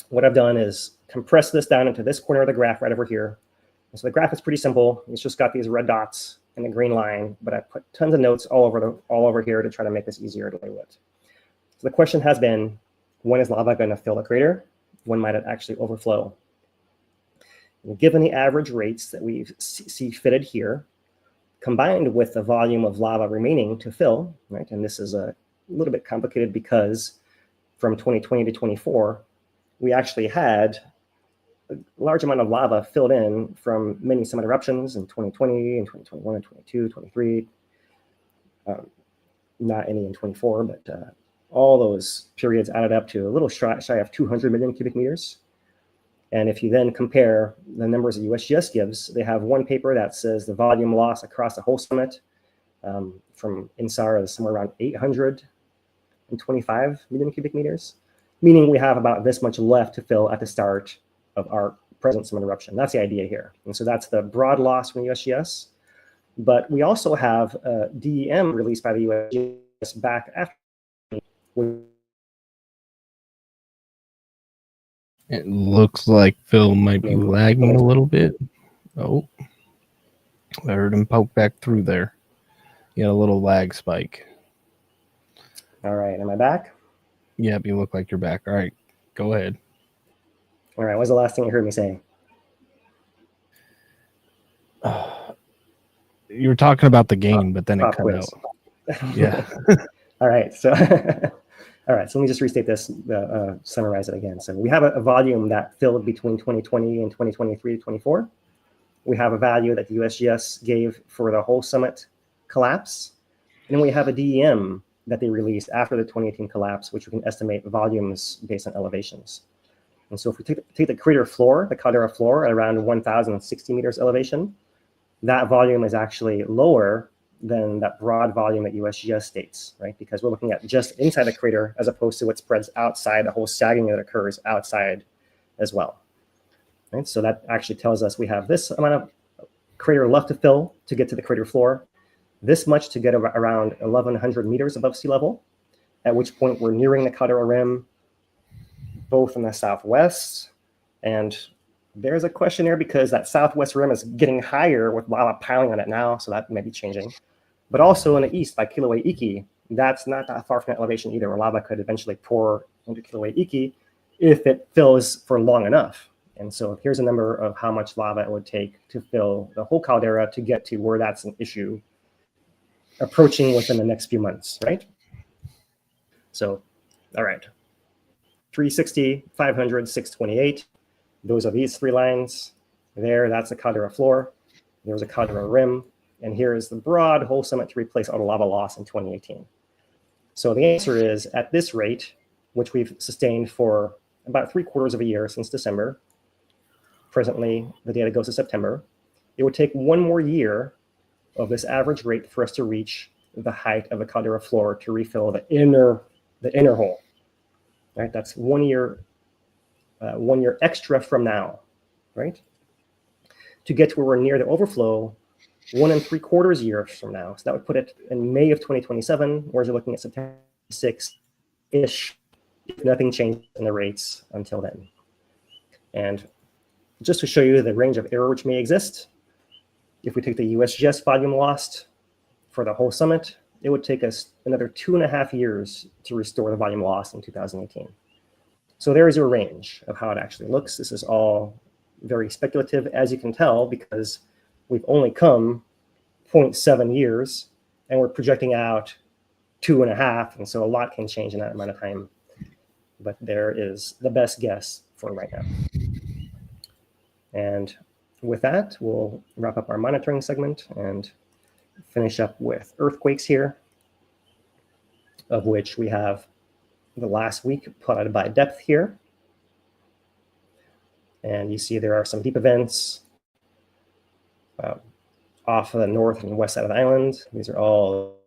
What I've done is compress this down into this corner of the graph right over here. And so the graph is pretty simple. It's just got these red dots and the green line, but I put tons of notes all over here to try to make this easier to play with. So the question has been, when is lava going to fill the crater? When might it actually overflow? And given the average rates that we see fitted here, combined with the volume of lava remaining to fill, right? And this is a little bit complicated because from 2020 to 24, we actually had a large amount of lava filled in from many summit eruptions in 2020 and 2021 and 22, 23. Not any in 24, but all those periods added up to a little shy of 200 million cubic meters. And if you then compare the numbers that USGS gives, they have one paper that says the volume loss across the whole summit from INSAR is somewhere around 825 million cubic meters, meaning we have about this much left to fill at the start of our present summit eruption. That's the idea here. And so that's the broad loss from USGS. But we also have a DEM released by the USGS back after. It looks like Phil might be lagging a little bit. Oh, I heard him poke back through there. He had a little lag spike. All right, am I back? Yep, you look like you're back. All right, go ahead. All right, what's the last thing you heard me say? You were talking about the gain, but then it cut out. Yeah. All right, so all right, so let me just restate this, summarize it again. So we have a volume that filled between 2020 and 2023 to 24. We have a value that the USGS gave for the whole summit collapse. And then we have a DEM that they released after the 2018 collapse, which we can estimate volumes based on elevations. And so if we take the crater floor, the caldera floor at around 1,060 meters elevation, that volume is actually lower than that broad volume that USGS states, right? Because we're looking at just inside the crater as opposed to what spreads outside, the whole sagging that occurs outside as well, right? So that actually tells us we have this amount of crater left to fill to get to the crater floor, this much to get around 1,100 meters above sea level, at which point we're nearing the caldera rim, both in the southwest. And there's a question there because that southwest rim is getting higher with lava piling on it now, so that may be changing. But also in the east by Kīlauea Iki, that's not that far from that elevation either, where lava could eventually pour into Kīlauea Iki if it fills for long enough. And so here's a number of how much lava it would take to fill the whole caldera to get to where that's an issue approaching within the next few months, right? So, all right, 360, 500, 628. Those are these three lines. There, that's the caldera floor. There's a caldera rim. And here is the broad whole summit to replace all the lava loss in 2018. So the answer is, at this rate, which we've sustained for about 3/4 of a year since December, presently the data goes to September, it would take 1 more year of this average rate for us to reach the height of a caldera floor to refill the inner hole. Right? That's 1 year, 1 year extra from now, right? To get to where we're near the overflow 1 3/4 years from now. So that would put it in May of 2027, whereas you're looking at September 6-ish, if nothing changes in the rates until then. And just to show you the range of error which may exist, if we take the USGS volume lost for the whole summit, it would take us another 2.5 years to restore the volume lost in 2018. So there is a range of how it actually looks. This is all very speculative, as you can tell, because we've only come 0.7 years and we're projecting out 2.5. And so a lot can change in that amount of time. But there is the best guess for right now. And with that, we'll wrap up our monitoring segment and finish up with earthquakes here, of which we have the last week plotted by depth here. And you see there are some deep events off of the north and west side of the island. These are all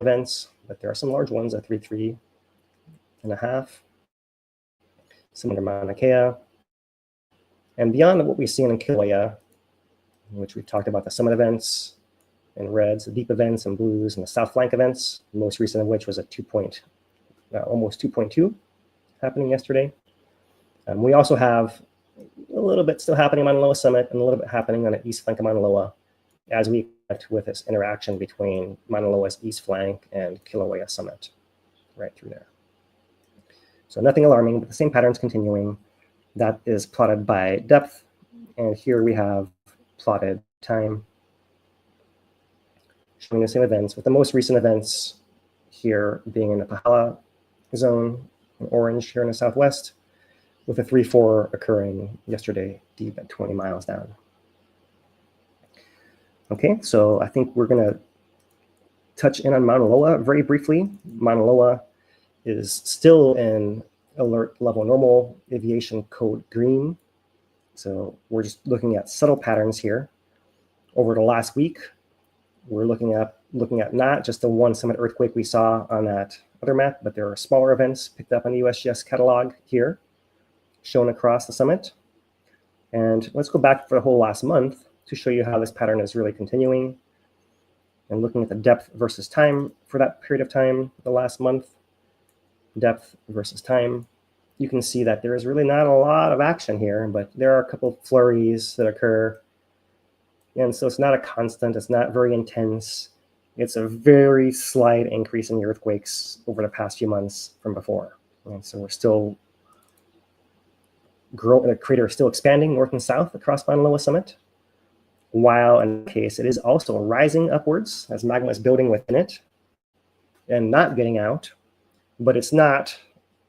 events, but there are some large ones at 3.5, some under Mauna Kea. And beyond what we've seen in Kīlauea, which we've talked about the summit events in reds, the deep events in blues, and the south flank events, the most recent of which was a almost 2.2 happening yesterday. We also have a little bit still happening on Mauna Loa summit and a little bit happening on the east flank of Mauna Loa, as we expect with this interaction between Mauna Loa's east flank and Kīlauea summit right through there. So nothing alarming, but the same patterns continuing. That is plotted by depth. And here we have plotted time, showing the same events, with the most recent events here being in the Pahala zone in orange here in the southwest, with a 3.4 occurring yesterday deep at 20 miles down. Okay, so I think we're going to touch in on Mauna Loa very briefly. Mauna Loa is still in alert level normal, aviation code green. So we're just looking at subtle patterns here. Over the last week, we're looking at not just the one summit earthquake we saw on that other map, but there are smaller events picked up on the USGS catalog here, shown across the summit. And let's go back for the whole last month to show you how this pattern is really continuing. And looking at the depth versus time for that period of time, the last month, depth versus time, you can see that there is really not a lot of action here, but there are a couple flurries that occur. And so it's not a constant, it's not very intense. It's a very slight increase in the earthquakes over the past few months from before. And so we're still growing, the crater is still expanding north and south across Mauna Loa summit, while in this case, it is also rising upwards as magma is building within it and not getting out, but it's not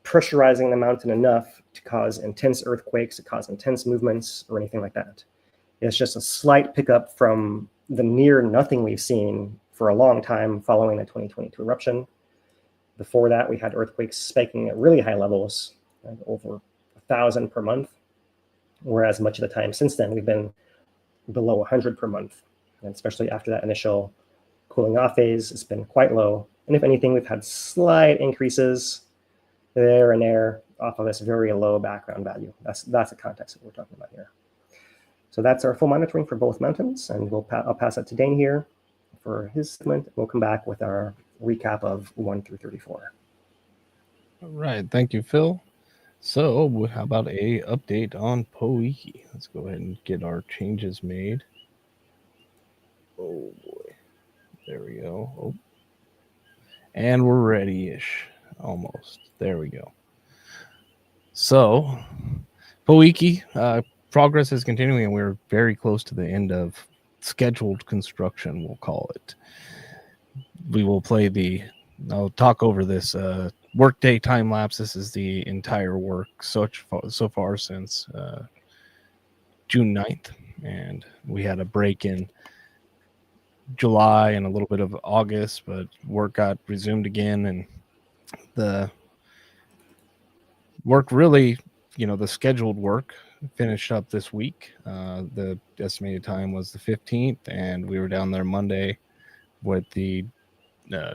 pressurizing the mountain enough to cause intense earthquakes, to cause intense movements or anything like that. It's just a slight pickup from the near nothing we've seen for a long time following the 2022 eruption. Before that, we had earthquakes spiking at really high levels, over 1,000 per month, whereas much of the time since then, we've been below 100 per month. And especially after that initial cooling off phase, it's been quite low. And if anything, we've had slight increases there and there off of this very low background value. That's the context that we're talking about here. So that's our full monitoring for both mountains, and I'll pass it to Dane here for his segment. We'll come back with our recap of 1 through 34. All right, thank you, Phil. So how about a update on Poiki? Let's go ahead and get our changes made. Oh boy, there we go. Oh. And we're ready-ish, almost. There we go. So Poiki, progress is continuing, and we're very close to the end of scheduled construction, we'll call it. We will play I'll talk over this workday time lapse. This is the entire work so far since June 9th, and we had a break in July and a little bit of August, but work got resumed again, and The work really, the scheduled work finished up this week. The estimated time was the 15th, and we were down there Monday with the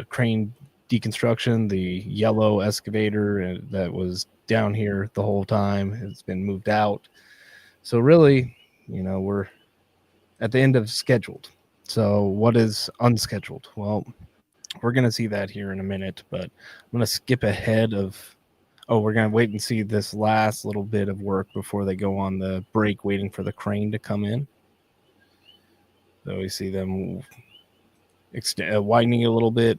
crane deconstruction. The yellow excavator that was down here the whole time has been moved out. So really, we're at the end of scheduled. So what is unscheduled? Well, we're going to see that here in a minute, but I'm going to skip ahead of we're going to wait and see this last little bit of work before they go on the break, waiting for the crane to come in. So we see them widening a little bit.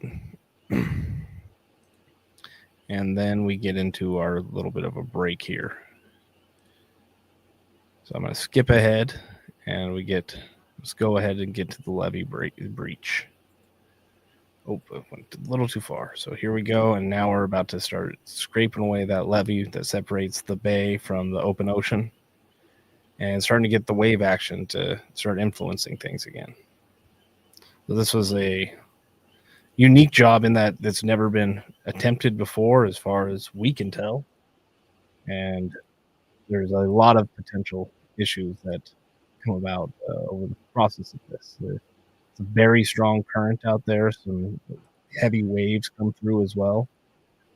And then we get into our little bit of a break here. So I'm going to skip ahead, and let's go ahead and get to the levee breach. Oh, it went a little too far. So here we go, and now we're about to start scraping away that levee that separates the bay from the open ocean, and starting to get the wave action to start influencing things again. So this was a unique job in that it's never been attempted before, as far as we can tell, and there's a lot of potential issues that come about over the process of this. It's a very strong current out there. Some heavy waves come through as well.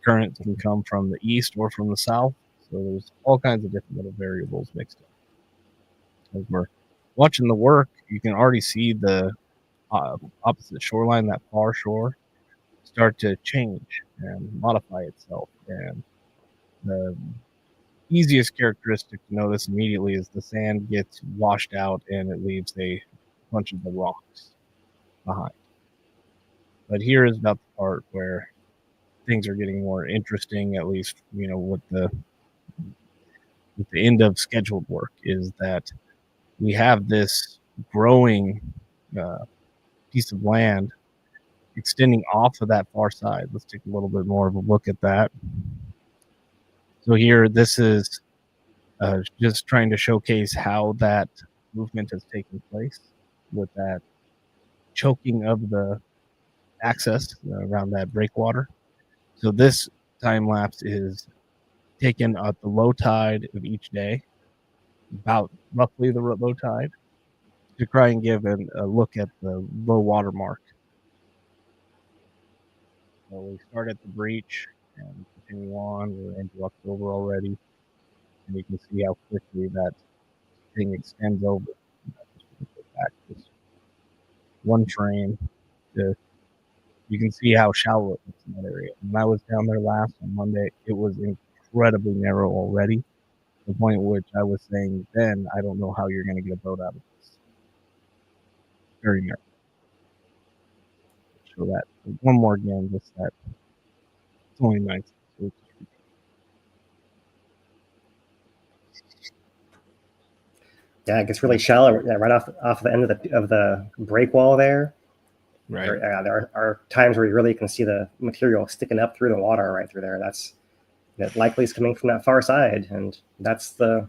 Current can come from the east or from the south. So there's all kinds of different little variables mixed in. As we're watching the work, you can already see the opposite shoreline, that far shore, start to change and modify itself. And the easiest characteristic to notice immediately is the sand gets washed out and it leaves a bunch of the rocks behind. But here is about the part where things are getting more interesting, at least, with the end of scheduled work, is that we have this growing piece of land extending off of that far side. Let's take a little bit more of a look at that. So here, this is just trying to showcase how that movement has taken place with that choking of the access around that breakwater. So this time lapse is taken at the low tide of each day, about roughly the low tide, to try and give a look at the low water mark. So we start at the breach and continue on. We're into October already, and you can see how quickly that thing extends over. Back just one frame. You can see how shallow it is in that area. When I was down there last on Monday, it was incredibly narrow already. To the point at which I was saying then, I don't know how you're going to get a boat out of this. Very narrow. Show that one more again, just that. It's only 9 seconds. Yeah, it gets really shallow right off the end of the break wall there. Right. There are times where you really can see the material sticking up through the water right through there. That likely is coming from that far side, and that's the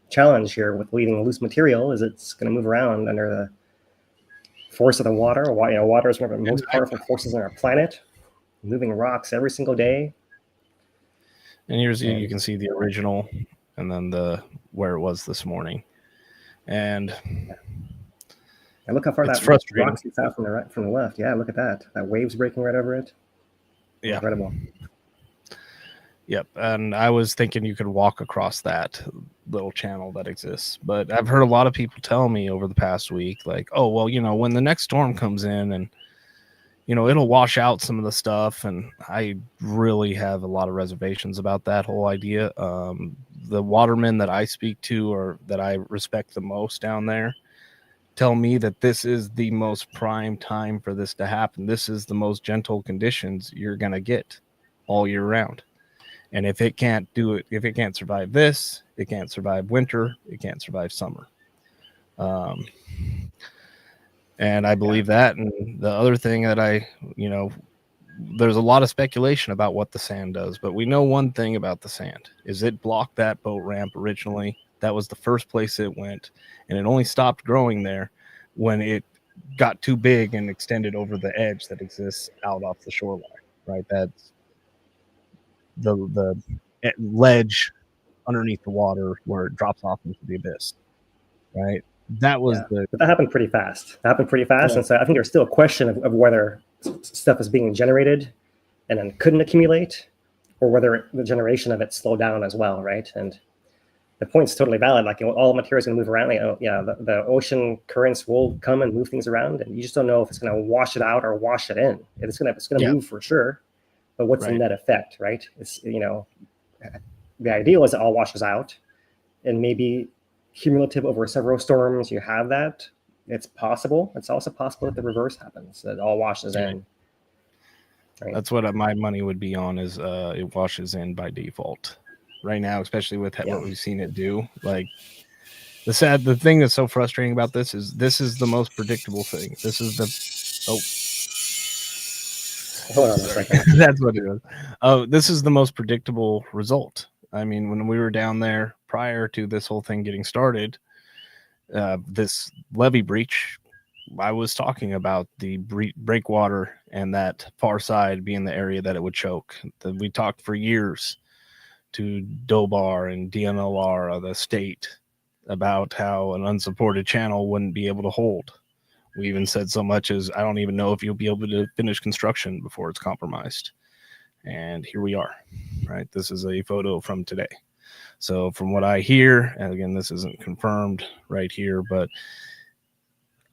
challenge here with leading loose material. Is it's going to move around under the force of the water. Water is one of the most powerful forces on our planet, moving rocks every single day. And here's you can see the original, and then where it was this morning. And look how far that rock sticks out from the left. Yeah, look at that. That wave's breaking right over it. Yeah. Incredible. Yep. And I was thinking you could walk across that little channel that exists. But I've heard a lot of people tell me over the past week, like, oh, well, when the next storm comes in and, it'll wash out some of the stuff. And I really have a lot of reservations about that whole idea. The watermen that I speak to, or that I respect the most down there, tell me that this is the most prime time for this to happen. This is the most gentle conditions you're going to get all year round. And if it can't do it, if it can't survive this, it can't survive winter, it can't survive summer. And I believe that. And the other thing that there's a lot of speculation about what the sand does, but we know one thing about the sand is it blocked that boat ramp originally. That was the first place it went, and it only stopped growing there when it got too big and extended over the edge that exists out off the shoreline, right? the ledge underneath the water where it drops off into the abyss, right? That was But that happened pretty fast. And so I think there's still a question of whether stuff is being generated and then couldn't accumulate, or whether the generation of it slowed down as well, right? And the point's totally valid. Like, all materials going to move around. Like, the ocean currents will come and move things around, and you just don't know if it's going to wash it out or wash it in. It's going to move for sure, but what's the net effect, right? It's, the ideal is it all washes out, and maybe cumulative over several storms, you have that. It's possible. It's also possible that the reverse happens, that it all washes in. Right? That's what my money would be on, is it washes in by default right now, especially with what we've seen it do. Like, the thing that's so frustrating about this is the most predictable thing. This is hold on a second. That's what it is. This is the most predictable result. I mean, when we were down there prior to this whole thing getting started, this levee breach, I was talking about the breakwater and that far side being the area that it would choke. We talked for years to DOBAR and DNLR of the state about how an unsupported channel wouldn't be able to hold. We even said so much as, I don't even know if you'll be able to finish construction before it's compromised. And here we are, right? This is a photo from today. So from what I hear, and again, this isn't confirmed right here, but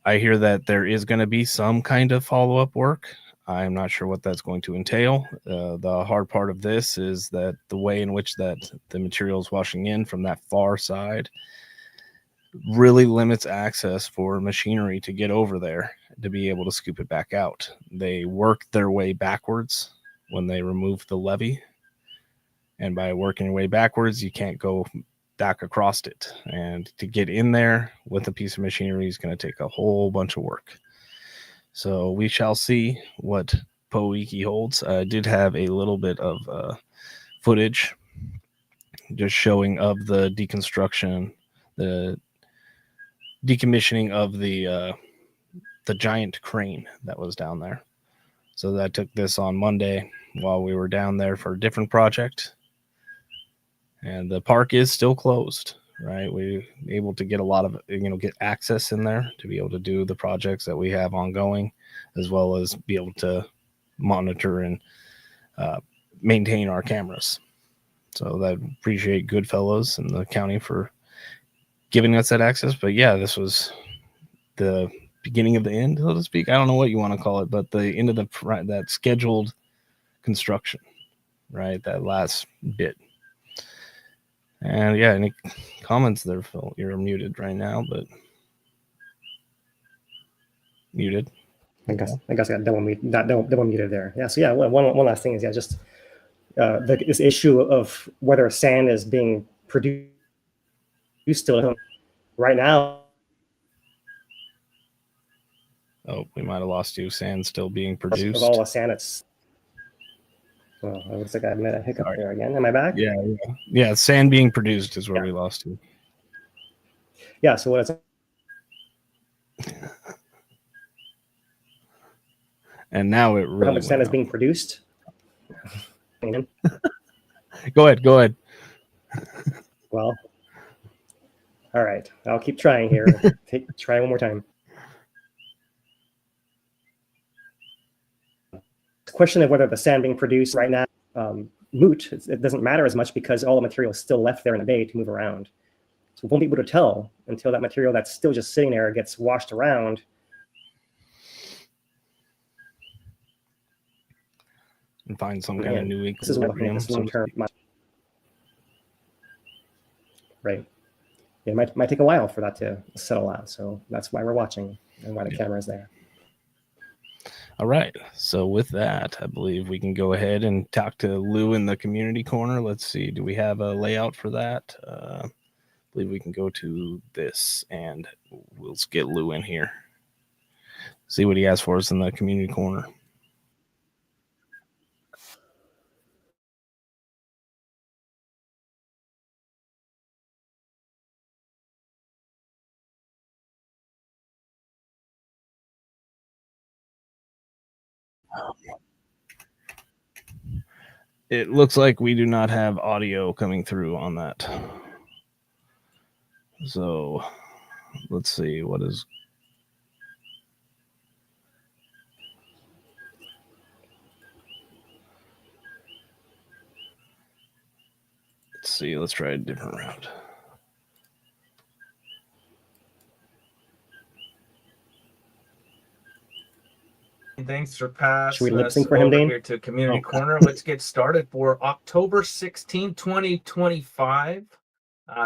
I hear that there is going to be some kind of follow-up work. I'm not sure what that's going to entail. The hard part of this is that the way in which that the material is washing in from that far side really limits access for machinery to get over there to be able to scoop it back out. They work their way backwards when they remove the levee. And by working your way backwards, you can't go back across it. And to get in there with a piece of machinery is going to take a whole bunch of work. So we shall see what Poiki holds. I did have a little bit of footage just showing of the deconstruction, the decommissioning of the giant crane that was down there. So I took this on Monday while we were down there for a different project. And the park is still closed, right? We were able to get a lot of, get access in there to be able to do the projects that we have ongoing, as well as be able to monitor and maintain our cameras. So I appreciate Goodfellows and the county for giving us that access. But yeah, this was the beginning of the end, so to speak. I don't know what you want to call it, but the end of that scheduled construction, right? That last bit. And yeah, any comments there, Phil? You're muted right now, but muted. I guess I got double muted there. Yeah. So yeah, one last thing is just this issue of whether sand is being produced still right now. Oh, we might have lost you. Sand still being produced. Of all the sand, it's. Well, it looks like I made a hiccup there again. Am I back? Yeah. Sand being produced is where we lost you. Yeah. So what it's. And now it really. How much sand is being produced? Go ahead. Well. All right. I'll keep trying here. Try one more time. Question of whether the sand being produced right now moot. It doesn't matter as much because all the material is still left there in the bay to move around. So we won't be able to tell until that material that's still just sitting there gets washed around. And find some kind of new equilibrium. This is what I'm looking at term. Right. It might take a while for that to settle out. So that's why we're watching and why the camera is there. All right. So with that, I believe we can go ahead and talk to Lou in the community corner. Let's see. Do we have a layout for that? I believe we can go to this and we'll get Lou in here. See what he has for us in the community corner. It looks like we do not have audio coming through on that. So let's see what is. Let's see. Let's try a different route. Thanks for passing Should we lip us sync for him, over Dane? here to Community Corner. Let's get started for October 16, 2025.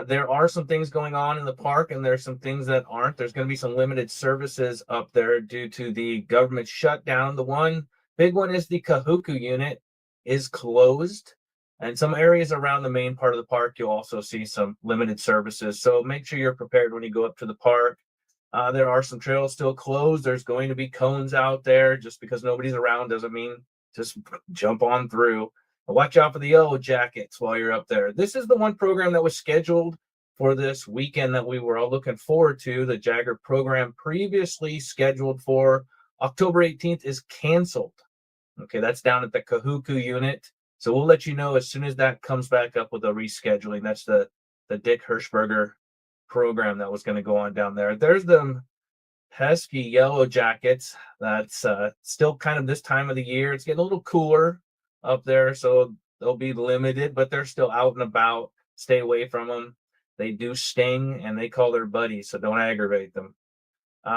There are some things going on in the park, and there's some things that aren't. There's going to be some limited services up there due to the government shutdown. The one big one is the Kahuku unit is closed, and some areas around the main part of the park, you'll also see some limited services. So make sure you're prepared when you go up to the park. There are some trails still closed. There's going to be cones out there. Just because nobody's around doesn't mean just jump on through. But watch out for the yellow jackets while you're up there. This is the one program that was scheduled for this weekend that we were all looking forward to. The Jagger program previously scheduled for October 18th is canceled. Okay, that's down at the Kahuku unit. So we'll let you know as soon as that comes back up with a rescheduling. That's the Dick Hirschberger program that was going to go on down there. There's the pesky yellow jackets. That's still kind of this time of the year. It's getting a little cooler up there, so they'll be limited, but they're still out and about. Stay away from them. They do sting, and they call their buddies, so don't aggravate them.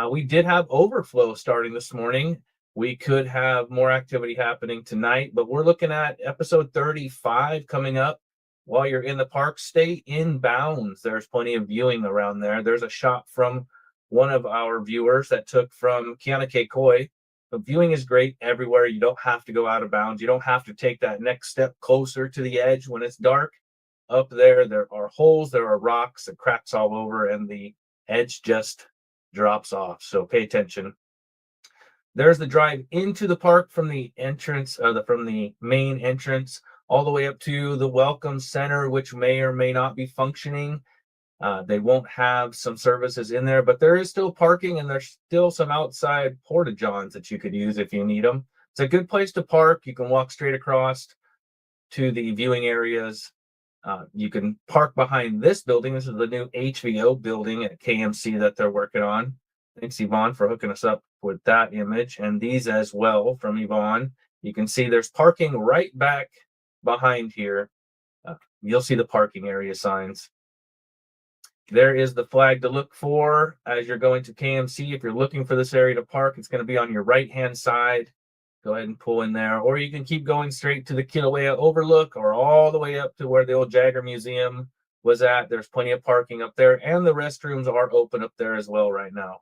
We did have overflow starting this morning. We could have more activity happening tonight, but we're looking at episode 35 coming up. While you're in the park, stay in bounds. There's plenty of viewing around there. There's a shot from one of our viewers that took from Kīlauea. But viewing is great everywhere. You don't have to go out of bounds. You don't have to take that next step closer to the edge when it's dark. Up there, there are holes, there are rocks, and cracks all over, and the edge just drops off. So pay attention. There's the drive into the park from the entrance, from the main entrance, all the way up to the Welcome Center, which may or may not be functioning. They won't have some services in there, but there is still parking, and there's still some outside porta-johns that you could use if you need them. It's a good place to park. You can walk straight across to the viewing areas. You can park behind this building. This is the new HVO building at KMC that they're working on. Thanks, Yvonne, for hooking us up with that image, and these as well from Yvonne. You can see there's parking right back behind here. You'll see the parking area signs. There is the flag to look for as you're going to KMC. If you're looking for this area to park, it's going to be on your right-hand side. Go ahead and pull in there, or you can keep going straight to the Kīlauea overlook or all the way up to where the old Jagger Museum was at. There's plenty of parking up there, and the restrooms are open up there as well right now.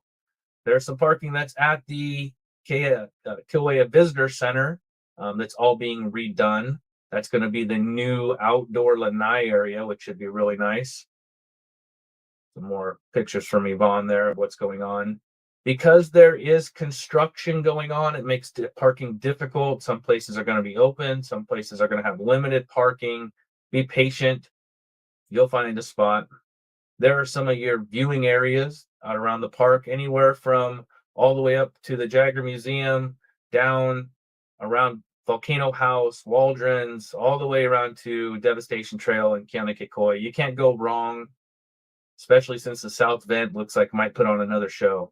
There's some parking that's at the Kīlauea Visitor Center that's all being redone. That's going to be the new outdoor lanai area, which should be really nice. Some more pictures from Yvonne there of what's going on. Because there is construction going on, it makes parking difficult. Some places are going to be open. Some places are going to have limited parking. Be patient. You'll find a spot. There are some of your viewing areas out around the park, anywhere from all the way up to the Jagger Museum, down around Volcano House, Waldron's, all the way around to Devastation Trail and Kīlauea. You can't go wrong, especially since the South Vent looks like it might put on another show.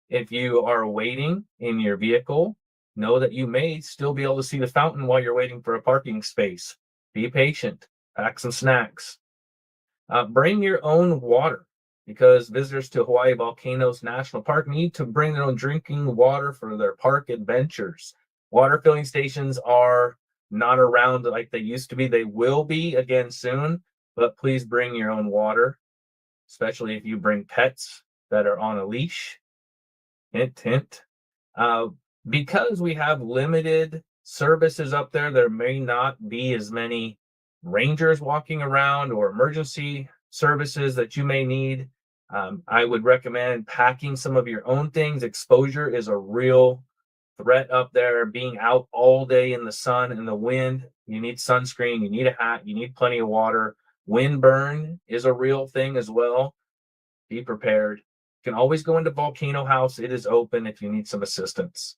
If you are waiting in your vehicle, know that you may still be able to see the fountain while you're waiting for a parking space. Be patient. Pack some snacks. Bring your own water, because visitors to Hawaii Volcanoes National Park need to bring their own drinking water for their park adventures. Water filling stations are not around like they used to be. They will be again soon, but please bring your own water, especially if you bring pets that are on a leash. Hint, hint. Because we have limited services up there, there may not be as many rangers walking around or emergency services that you may need. I would recommend packing some of your own things. Exposure is a real threat up there. Being out all day in the sun and the wind, you need sunscreen, you need a hat, you need plenty of water. Windburn is a real thing as well. Be prepared. You can always go into Volcano House. It is open if you need some assistance.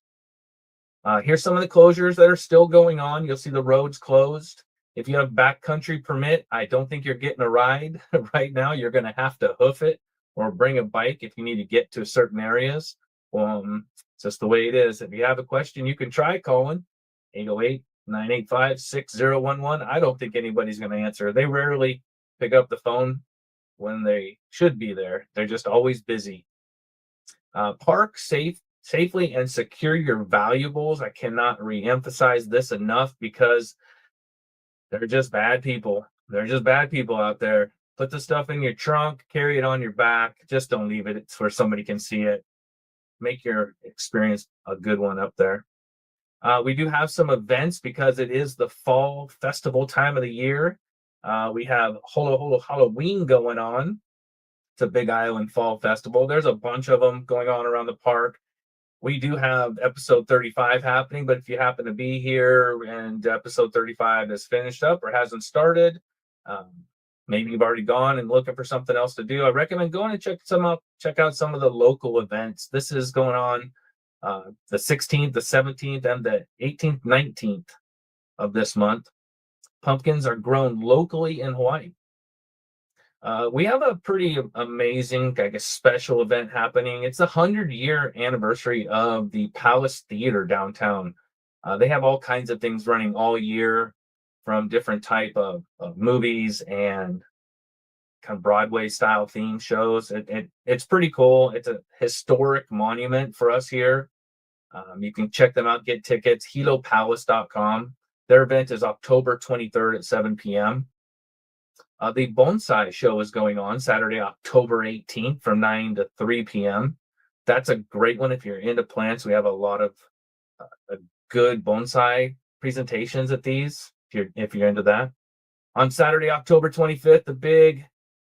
Here's some of the closures that are still going on. You'll see the roads closed. If you have backcountry permit, I don't think you're getting a ride right now. You're going to have to hoof it or bring a bike if you need to get to certain areas. It's just the way it is. If you have a question, you can try calling 808-985-6011. I don't think anybody's going to answer. They rarely pick up the phone when they should be there. They're just always busy. Park safely and secure your valuables. I cannot re-emphasize this enough because they're just bad people. They're just bad people out there. Put the stuff in your trunk, carry it on your back. Just don't leave it. It's where somebody can see it. Make your experience a good one up there. We do have some events because it is the fall festival time of the year. We have Holo Holo Halloween going on. It's a Big Island Fall Festival. There's a bunch of them going on around the park. We do have episode 35 happening, but if you happen to be here and episode 35 is finished up or hasn't started, maybe you've already gone and looking for something else to do, I recommend going and check out some of the local events. This is going on the 16th, the 17th, and the 18th, 19th of this month. Pumpkins are grown locally in Hawaii. We have a pretty amazing, I guess, special event happening. It's the 100-year anniversary of the Palace Theater downtown. They have all kinds of things running all year, from different type of movies and kind of Broadway style theme shows. It's pretty cool. It's a historic monument for us here. You can check them out, get tickets, hilopalace.com. Their event is October 23rd at 7 p.m. The bonsai show is going on Saturday, October 18th from 9 to 3 p.m. That's a great one if you're into plants. We have a lot of good bonsai presentations at these, if you're into that. On Saturday, October 25th, the big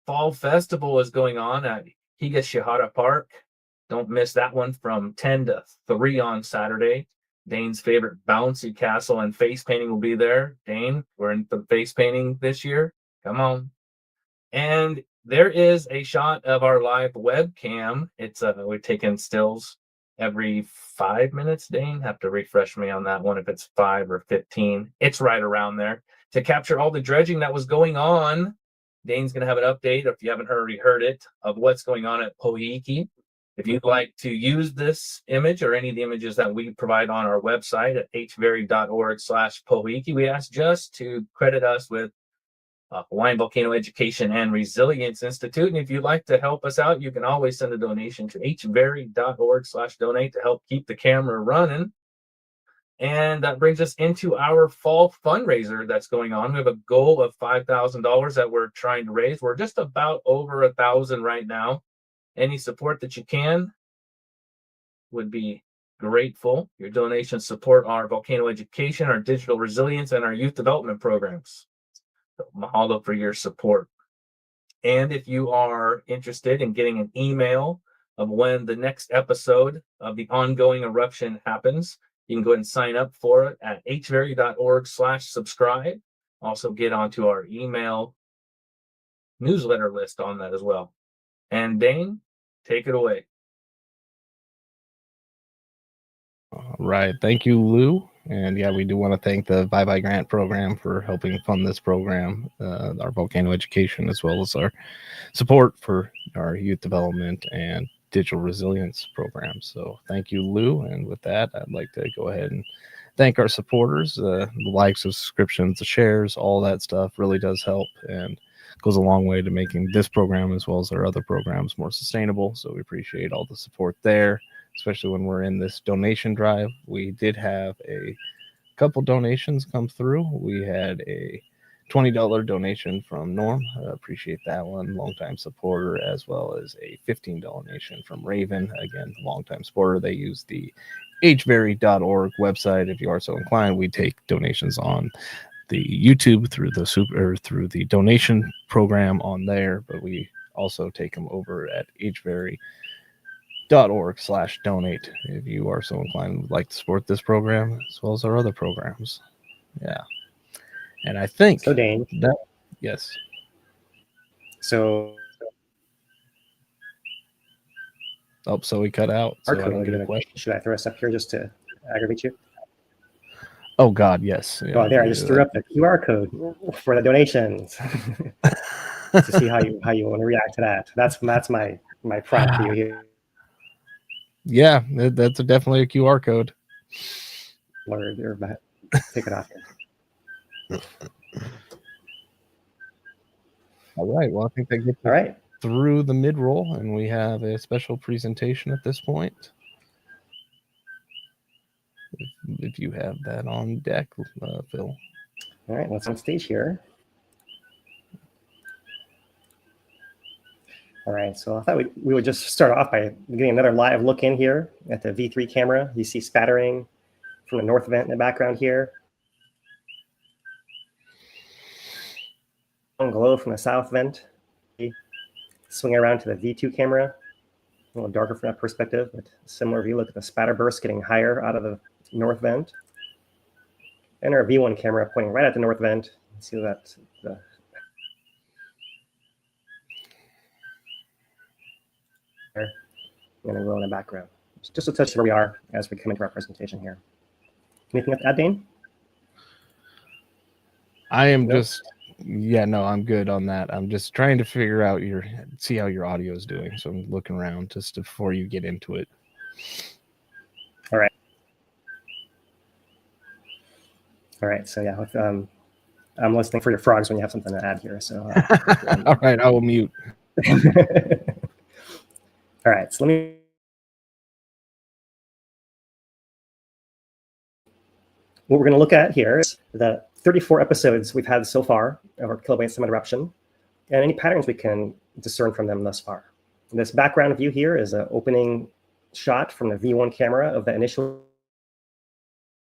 fall festival is going on at Higashihara Park. Don't miss that one from 10 to 3 on Saturday. Dane's favorite bouncy castle and face painting will be there. Dane, we're in the face painting this year. Come on. And there is a shot of our live webcam. It's we're taking stills every 5 minutes. Dane, have to refresh me on that one if it's 5 or 15. It's right around there to capture all the dredging that was going on. Dane's going to have an update, if you haven't already heard it, of what's going on at Pohiiki. If you'd like to use this image or any of the images that we provide on our website at hveri.org/Pohiiki, we ask just to credit us with Hawaiian Volcano Education and Resilience Institute. And if you'd like to help us out, you can always send a donation to hveri.org/donate to help keep the camera running. And that brings us into our fall fundraiser that's going on. We have a goal of $5,000 that we're trying to raise. We're just about over 1,000 right now. Any support that you can would be grateful. Your donations support our volcano education, our digital resilience, and our youth development programs. So mahalo for your support. And if you are interested in getting an email of when the next episode of the ongoing eruption happens, you can go ahead and sign up for it at hveri.org/subscribe. Also get onto our email newsletter list on that as well. And Dane, take it away. All right. Thank you, Lou. And yeah, we do want to thank the Bye Grant program for helping fund this program, our volcano education, as well as our support for our youth development and digital resilience programs. So thank you, Lou. And with that, I'd like to go ahead and thank our supporters. The likes, subscriptions, the shares, all that stuff really does help and goes a long way to making this program as well as our other programs more sustainable. So we appreciate all the support there, especially when we're in this donation drive. We did have a couple donations come through. We had a $20 donation from Norm. Appreciate that one, longtime supporter, as well as a $15 donation from Raven, again, longtime supporter. They use the hveri.org website. If you are so inclined, we take donations on the YouTube through the donation program on there, but we also take them over at hveri.org/donate if you are so inclined and would like to support this program as well as our other programs. Yeah. And I think So Dane, that, yes. so So we cut out. So I don't get a question. should I throw us up here just to aggravate you? Oh God, yes. Yeah, Oh, there, I just threw up the QR code for the donations to see how you want to react to that. That's my prompt for you here. Yeah, that's definitely a QR code. Lord, take it off here. All right. Well, I think that gets All right. through the mid-roll, and we have a special presentation at this point. If you have that on deck, Phil. All right, let's on stage here. All right, so I thought we would just start off by getting another live look in here at the V3 camera. You see spattering from the north vent in the background here. Glow from the south vent. Swing around to the V2 camera. A little darker from that perspective, but similar view. Look at the spatter burst getting higher out of the north vent. And our V1 camera pointing right at the north vent. See that the and then glow in the background. Just a touch of where we are as we come into our presentation here. Anything to add, Dane? I am just, yeah, no, I'm good on that. I'm just trying to figure out see how your audio is doing. So I'm looking around just before you get into it. All right. All right. So yeah, I'm listening for your frogs when you have something to add here. So. All right, I will mute. All right. So what we're going to look at here is the 34 episodes we've had so far of our Kīlauea summit eruption, and any patterns we can discern from them thus far. This background view here is an opening shot from the V1 camera of the initial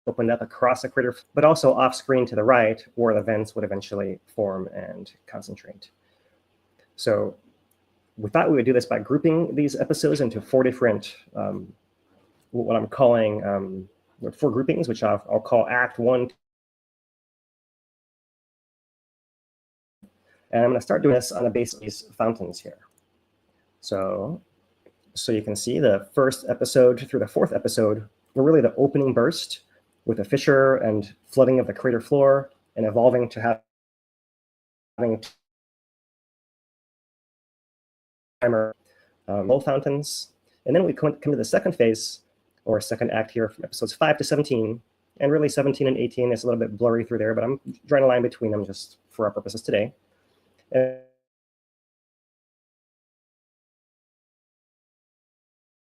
opened up across the crater, but also off screen to the right where the vents would eventually form and concentrate. So we thought we would do this by grouping these episodes into 4 different, what I'm calling 4 groupings, which I'll call Act 1. And I'm going to start doing this on the basis of these fountains here. So you can see the first episode through the 4th episode were really the opening burst with a fissure and flooding of the crater floor and evolving to having timer low fountains. And then we come to the second phase or second act here from episodes 5 to 17. And really 17 and 18 is a little bit blurry through there, but I'm drawing a line between them just for our purposes today.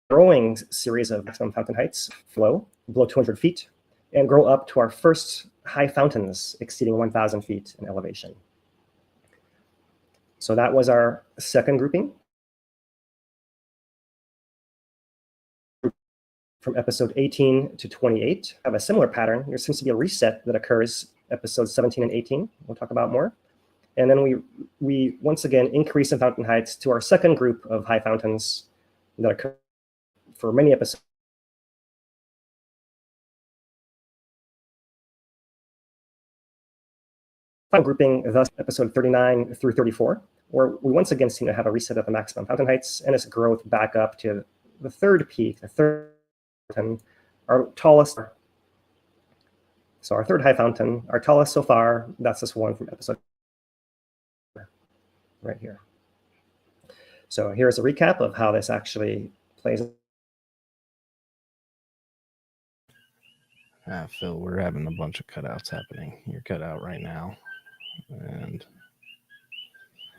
Growing series of maximum fountain heights flow below 200 feet and grow up to our first high fountains exceeding 1,000 feet in elevation. So that was our second grouping. From episode 18 to 28, have a similar pattern. There seems to be a reset that occurs episodes 17 and 18. We'll talk about more. And then we once again increase in fountain heights to our second group of high fountains that occur for many episodes. Final grouping, thus episode 39 through 34, where we once again seem to have a reset of the maximum fountain heights and its growth back up to the third peak, the third fountain, our tallest. So our third high fountain, our tallest so far, that's this one from episode right here. So here's a recap of how this actually plays. Phil, we're having a bunch of cutouts happening. You're cut out right now. And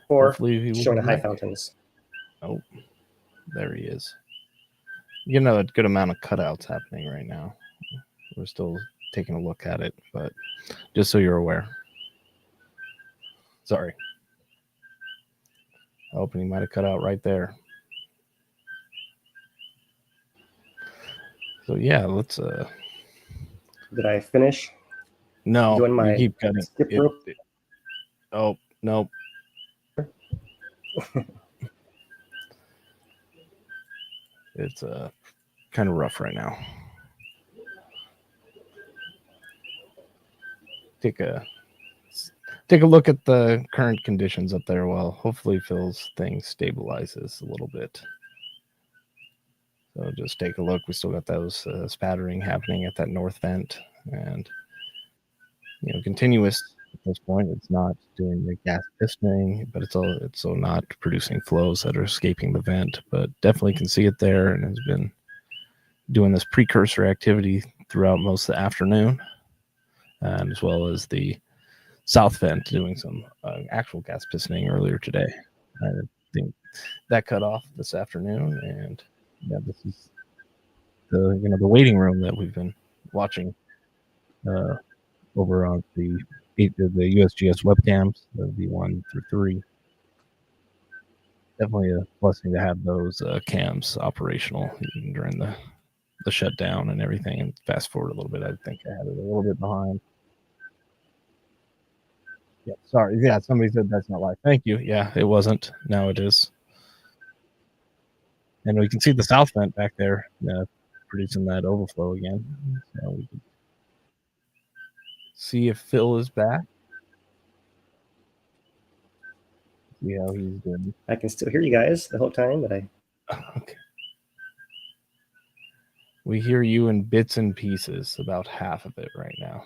Or hopefully showing the high fountains. Oh, there he is. You know, a good amount of cutouts happening right now. We're still taking a look at it, but just so you're aware. Sorry. Opening might have cut out right there. So yeah, let's Did I finish? No, doing my you keep cutting. skip rope? Oh, no. It's kind of rough right now. Take a look at the current conditions up there while hopefully Phil's thing stabilizes a little bit. So just take a look. We still got those spattering happening at that north vent, and continuous at this point. It's not doing the gas pistoning, but it's also not producing flows that are escaping the vent, but definitely can see it there, and has been doing this precursor activity throughout most of the afternoon, and as well as the south vent doing some actual gas pistoning earlier today. I think that cut off this afternoon, and yeah, this is the waiting room that we've been watching over on the USGS webcams, the V1 through 3. Definitely a blessing to have those cams operational during the shutdown and everything. And fast forward a little bit, I think I had it a little bit behind. Yeah, sorry. Yeah, somebody said that's not live. Thank you. Yeah, it wasn't. Now it is. And we can see the south vent back there producing that overflow again. So we can see if Phil is back. See how he's doing. I can still hear you guys the whole time, but Okay. We hear you in bits and pieces, about half of it right now.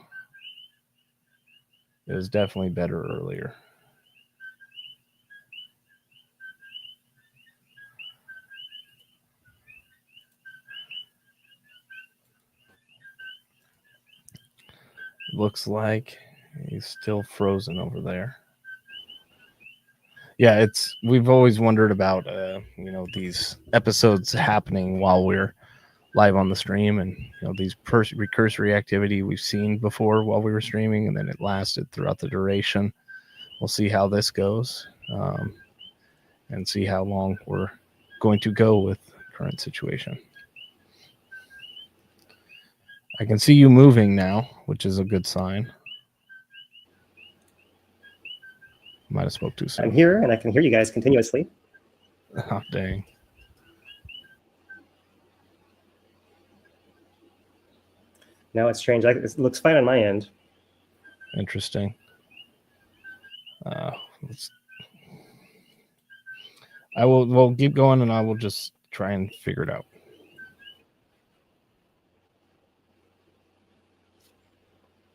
It was definitely better earlier. Looks like he's still frozen over there. Yeah, we've always wondered about these episodes happening while we're live on the stream, and these recursory activity we've seen before while we were streaming, and then it lasted throughout the duration. We'll see how this goes, and see how long we're going to go with current situation. I can see you moving now, which is a good sign. Might have spoke too soon. I'm here and I can hear you guys continuously. Oh, dang. Now it's strange. It looks fine on my end. Interesting. We'll keep going, and I will just try and figure it out.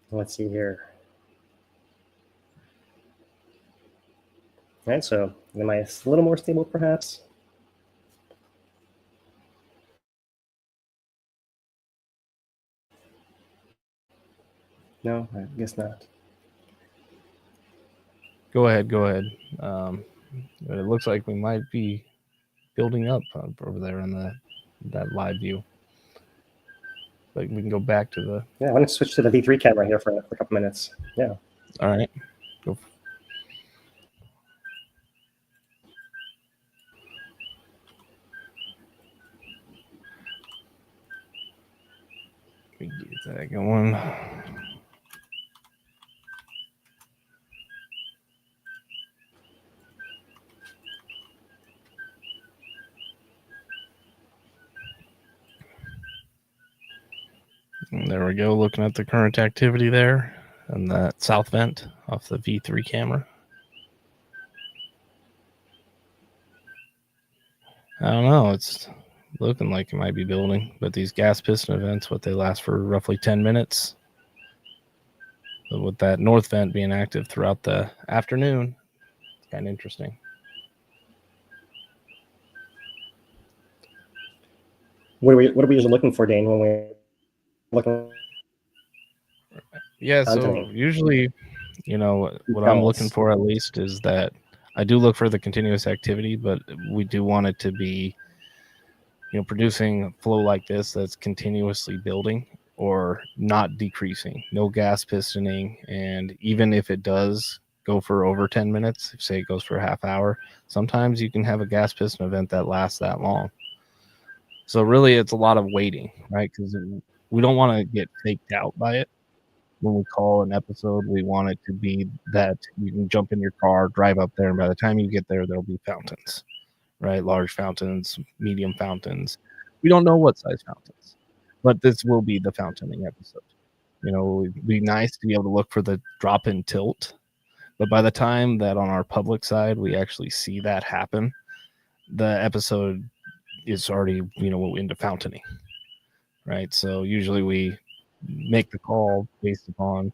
Let's see here. All right, so am I a little more stable, perhaps? No, I guess not. Go ahead. It looks like we might be building up over there on that live view. But we can go back to the... Yeah, I want to switch to the V3 camera here for a couple minutes. Yeah. All right. Go. Get that going. And there we go, looking at the current activity there and that south vent off the V3 camera. I don't know, it's looking like it might be building, but these gas piston events, they last for roughly 10 minutes. But with that north vent being active throughout the afternoon, it's kind of interesting. What are we usually looking for, Dane, when we're looking? Yeah, so usually, what I'm looking for at least is that I do look for the continuous activity, but we do want it to be, producing a flow like this that's continuously building or not decreasing, no gas pistoning. And even if it does go for over 10 minutes, say it goes for a half hour, sometimes you can have a gas piston event that lasts that long. So really it's a lot of waiting, right? Because we don't want to get faked out by it. When we call an episode, we want it to be that you can jump in your car, drive up there, and by the time you get there, there'll be fountains, right? Large fountains, medium fountains. We don't know what size fountains, but this will be the fountaining episode. It'd be nice to be able to look for the drop-in tilt, but by the time that on our public side, we actually see that happen, the episode is already, into fountaining, right? So usually we make the call based upon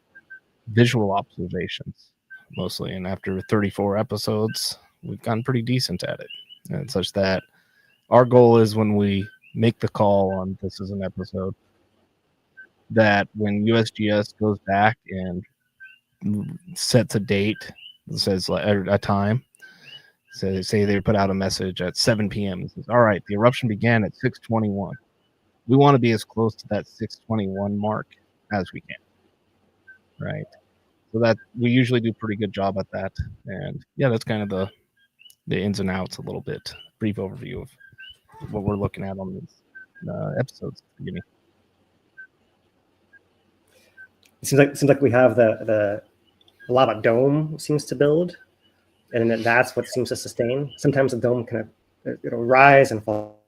visual observations mostly. And after 34 episodes, we've gotten pretty decent at it. And such that our goal is when we make the call on this is an episode, that when USGS goes back and sets a date, says a time, so say they put out a message at 7 p.m. It says, all right, the eruption began at 6:21. We want to be as close to that 6:21 mark as we can, right? So that we usually do a pretty good job at that. And yeah, that's kind of the ins and outs a little bit. Brief overview of what we're looking at on these episodes at the beginning. It seems like we have the lava dome seems to build, and then that's what seems to sustain. Sometimes the dome kind of it'll rise and fall.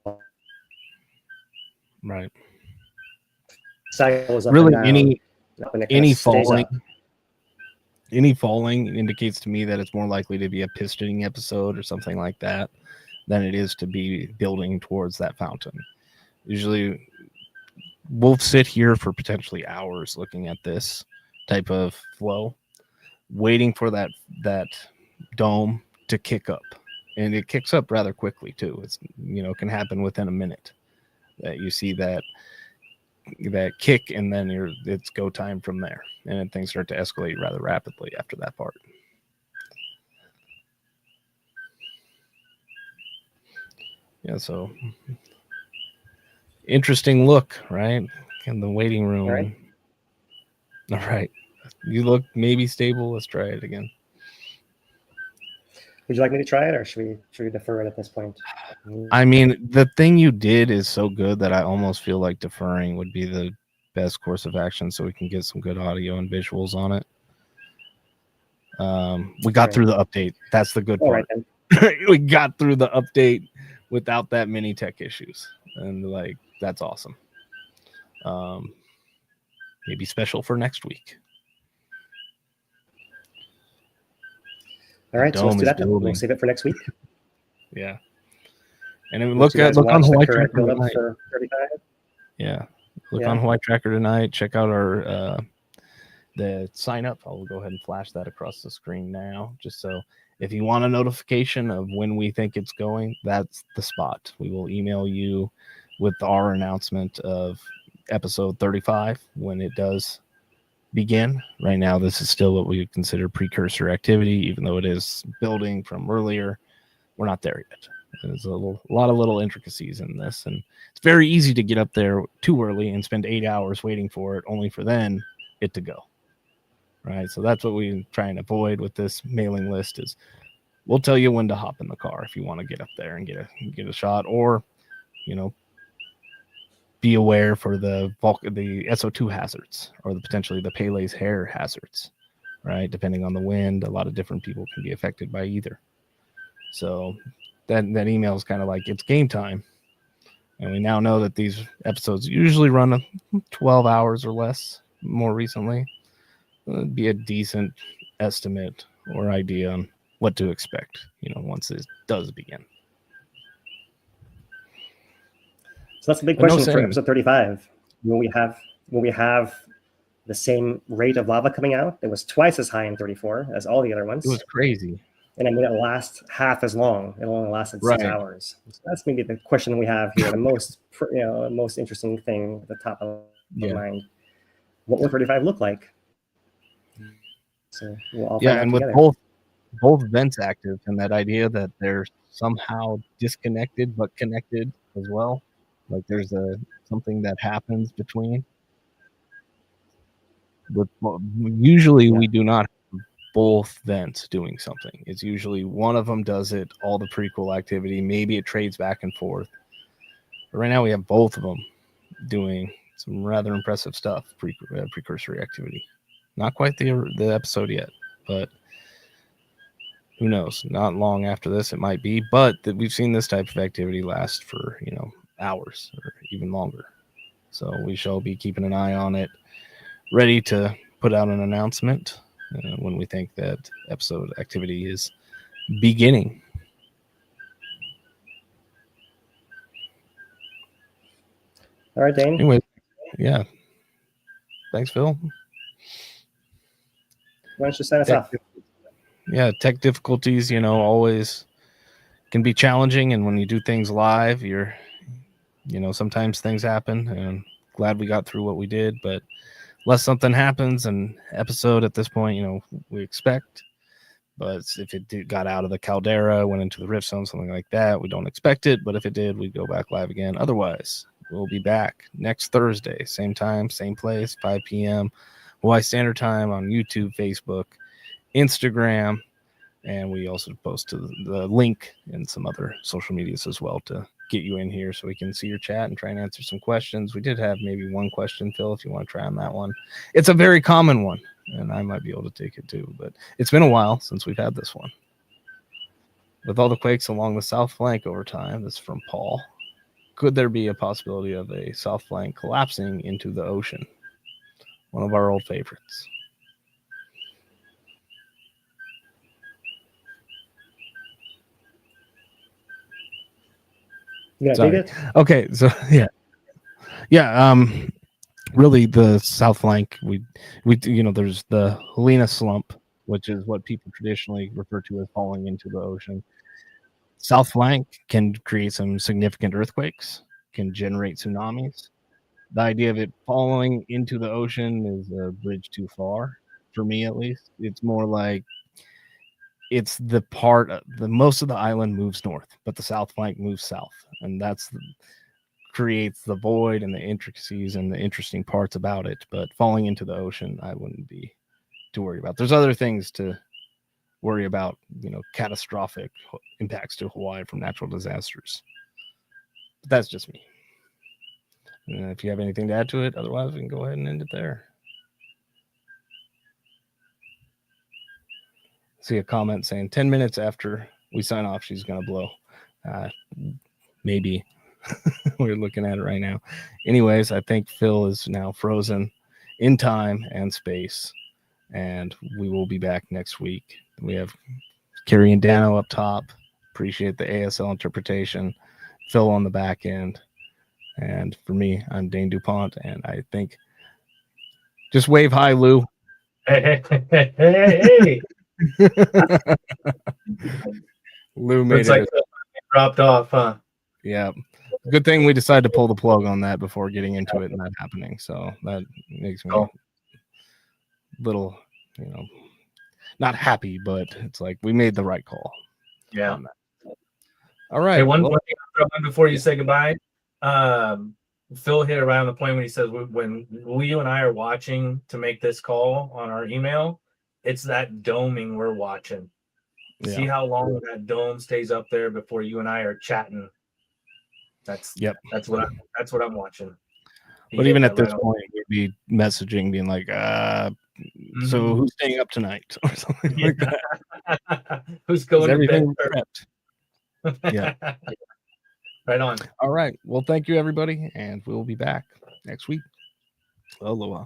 Right. Cycles up Really, and down, any falling. Any falling indicates to me that it's more likely to be a pistoning episode or something like that than it is to be building towards that fountain. Usually we'll sit here for potentially hours looking at this type of flow, waiting for that dome to kick up. And it kicks up rather quickly too. It's, can happen within a minute that you see that kick, and then it's go time from there, and then things start to escalate rather rapidly after that part. Yeah, so interesting look, right? In the waiting room. All right. You look maybe stable. Let's try it again. Would you like me to try it, or should we defer it at this point? I mean, the thing you did is so good that I almost feel like deferring would be the best course of action, so we can get some good audio and visuals on it. We got through the update. That's the good part. Right, we got through the update without that many tech issues, and that's awesome. Maybe special for next week. All right, so let's do that. We'll save it for next week. Yeah, and then look on Hawaii Tracker tonight. For 35. Yeah, look on Hawaii Tracker tonight. Check out our the sign up. I'll go ahead and flash that across the screen now, just so if you want a notification of when we think it's going, that's the spot. We will email you with our announcement of episode 35 when it does begin. Right now, this is still what we would consider precursor activity, even though it is building from earlier. We're not there yet. There's a lot of little intricacies in this, and it's very easy to get up there too early and spend 8 hours waiting for it, only for then it to go. Right, so that's what we try and avoid with this mailing list. Is we'll tell you when to hop in the car if you want to get up there and get a shot, or be aware for the SO2 hazards, or potentially the Pele's hair hazards, right? Depending on the wind, a lot of different people can be affected by either. So that email is kind of like it's game time, and we now know that these episodes usually run 12 hours or less. More recently, it'd be a decent estimate or idea on what to expect, once it does begin. So that's a big question for episode 35. Will we have the same rate of lava coming out? It was twice as high in 34 as all the other ones. It was crazy. And it last half as long. It only lasted 6 hours. So that's maybe the question we have here. The most interesting thing at the top of mind. What will 35 look like? So we'll all find out together. With both vents active, and that idea that they're somehow disconnected but connected as well. Like there's something that happens between. Usually we do not have both vents doing something. It's usually one of them does it, all the prequel activity. Maybe it trades back and forth. But right now we have both of them doing some rather impressive stuff, precursory activity. Not quite the episode yet, but who knows? Not long after this it might be, but we've seen this type of activity last for, hours or even longer. So we shall be keeping an eye on it, ready to put out an announcement when we think that episode activity is beginning. All right, Dane. Anyway, yeah. Thanks, Phil. Why don't you sign us off? Yeah, tech difficulties, always can be challenging, and when you do things live, sometimes things happen, and glad we got through what we did, but unless something happens, an episode at this point, we expect. But if it got out of the caldera, went into the rift zone, something like that, we don't expect it. But if it did, we'd go back live again. Otherwise, we'll be back next Thursday, same time, same place, 5 p.m. Hawaii Standard Time on YouTube, Facebook, Instagram, and we also post the link in some other social medias as well to get you in here so we can see your chat and try and answer some questions. We did have maybe one question, Phil, if you want to try on that one. It's a very common one, and I might be able to take it too, but it's been a while since we've had this one. With all the quakes along the south flank over time, this is from Paul, could there be a possibility of a south flank collapsing into the ocean? One of our old favorites. You gonna take it? Okay, so really the south flank, we there's the Helena slump, which is what people traditionally refer to as falling into the ocean. South flank can create some significant earthquakes, can generate tsunamis. The idea of it falling into the ocean is a bridge too far, for me at least. It's more like it's the part the most of the island moves north, but the south flank moves south, and creates the void and the intricacies and the interesting parts about it. But falling into the ocean, I wouldn't be too worried about. There's other things to worry about, catastrophic impacts to Hawaii from natural disasters. But that's just me. And if you have anything to add to it, otherwise we can go ahead and end it there. See a comment saying 10 minutes after we sign off, she's going to blow. Maybe. We're looking at it right now. Anyways, I think Phil is now frozen in time and space, and we will be back next week. We have Carrie and Dano up top. Appreciate the ASL interpretation. Phil on the back end. And for me, I'm Dane DuPont, and I think just wave hi, Lou. Hey. Lou made Looks like it. Dropped off, huh? Yeah. Good thing we decided to pull the plug on that before getting into it and that happening. So that makes me a little, not happy, but it's like we made the right call. Yeah. All right. Hey, one thing I'll throw in before you say goodbye. Phil hit around the point when he says when you and I are watching to make this call on our email, it's that doming we're watching. Yeah. See how long that dome stays up there before you and I are chatting. That's what I'm watching. But even at this point, we'd be messaging, being like, so who's staying up tonight? Or something like that. Who's going to bed prepped? Yeah. Right on. All right. Well, thank you, everybody, and we'll be back next week. Aloha.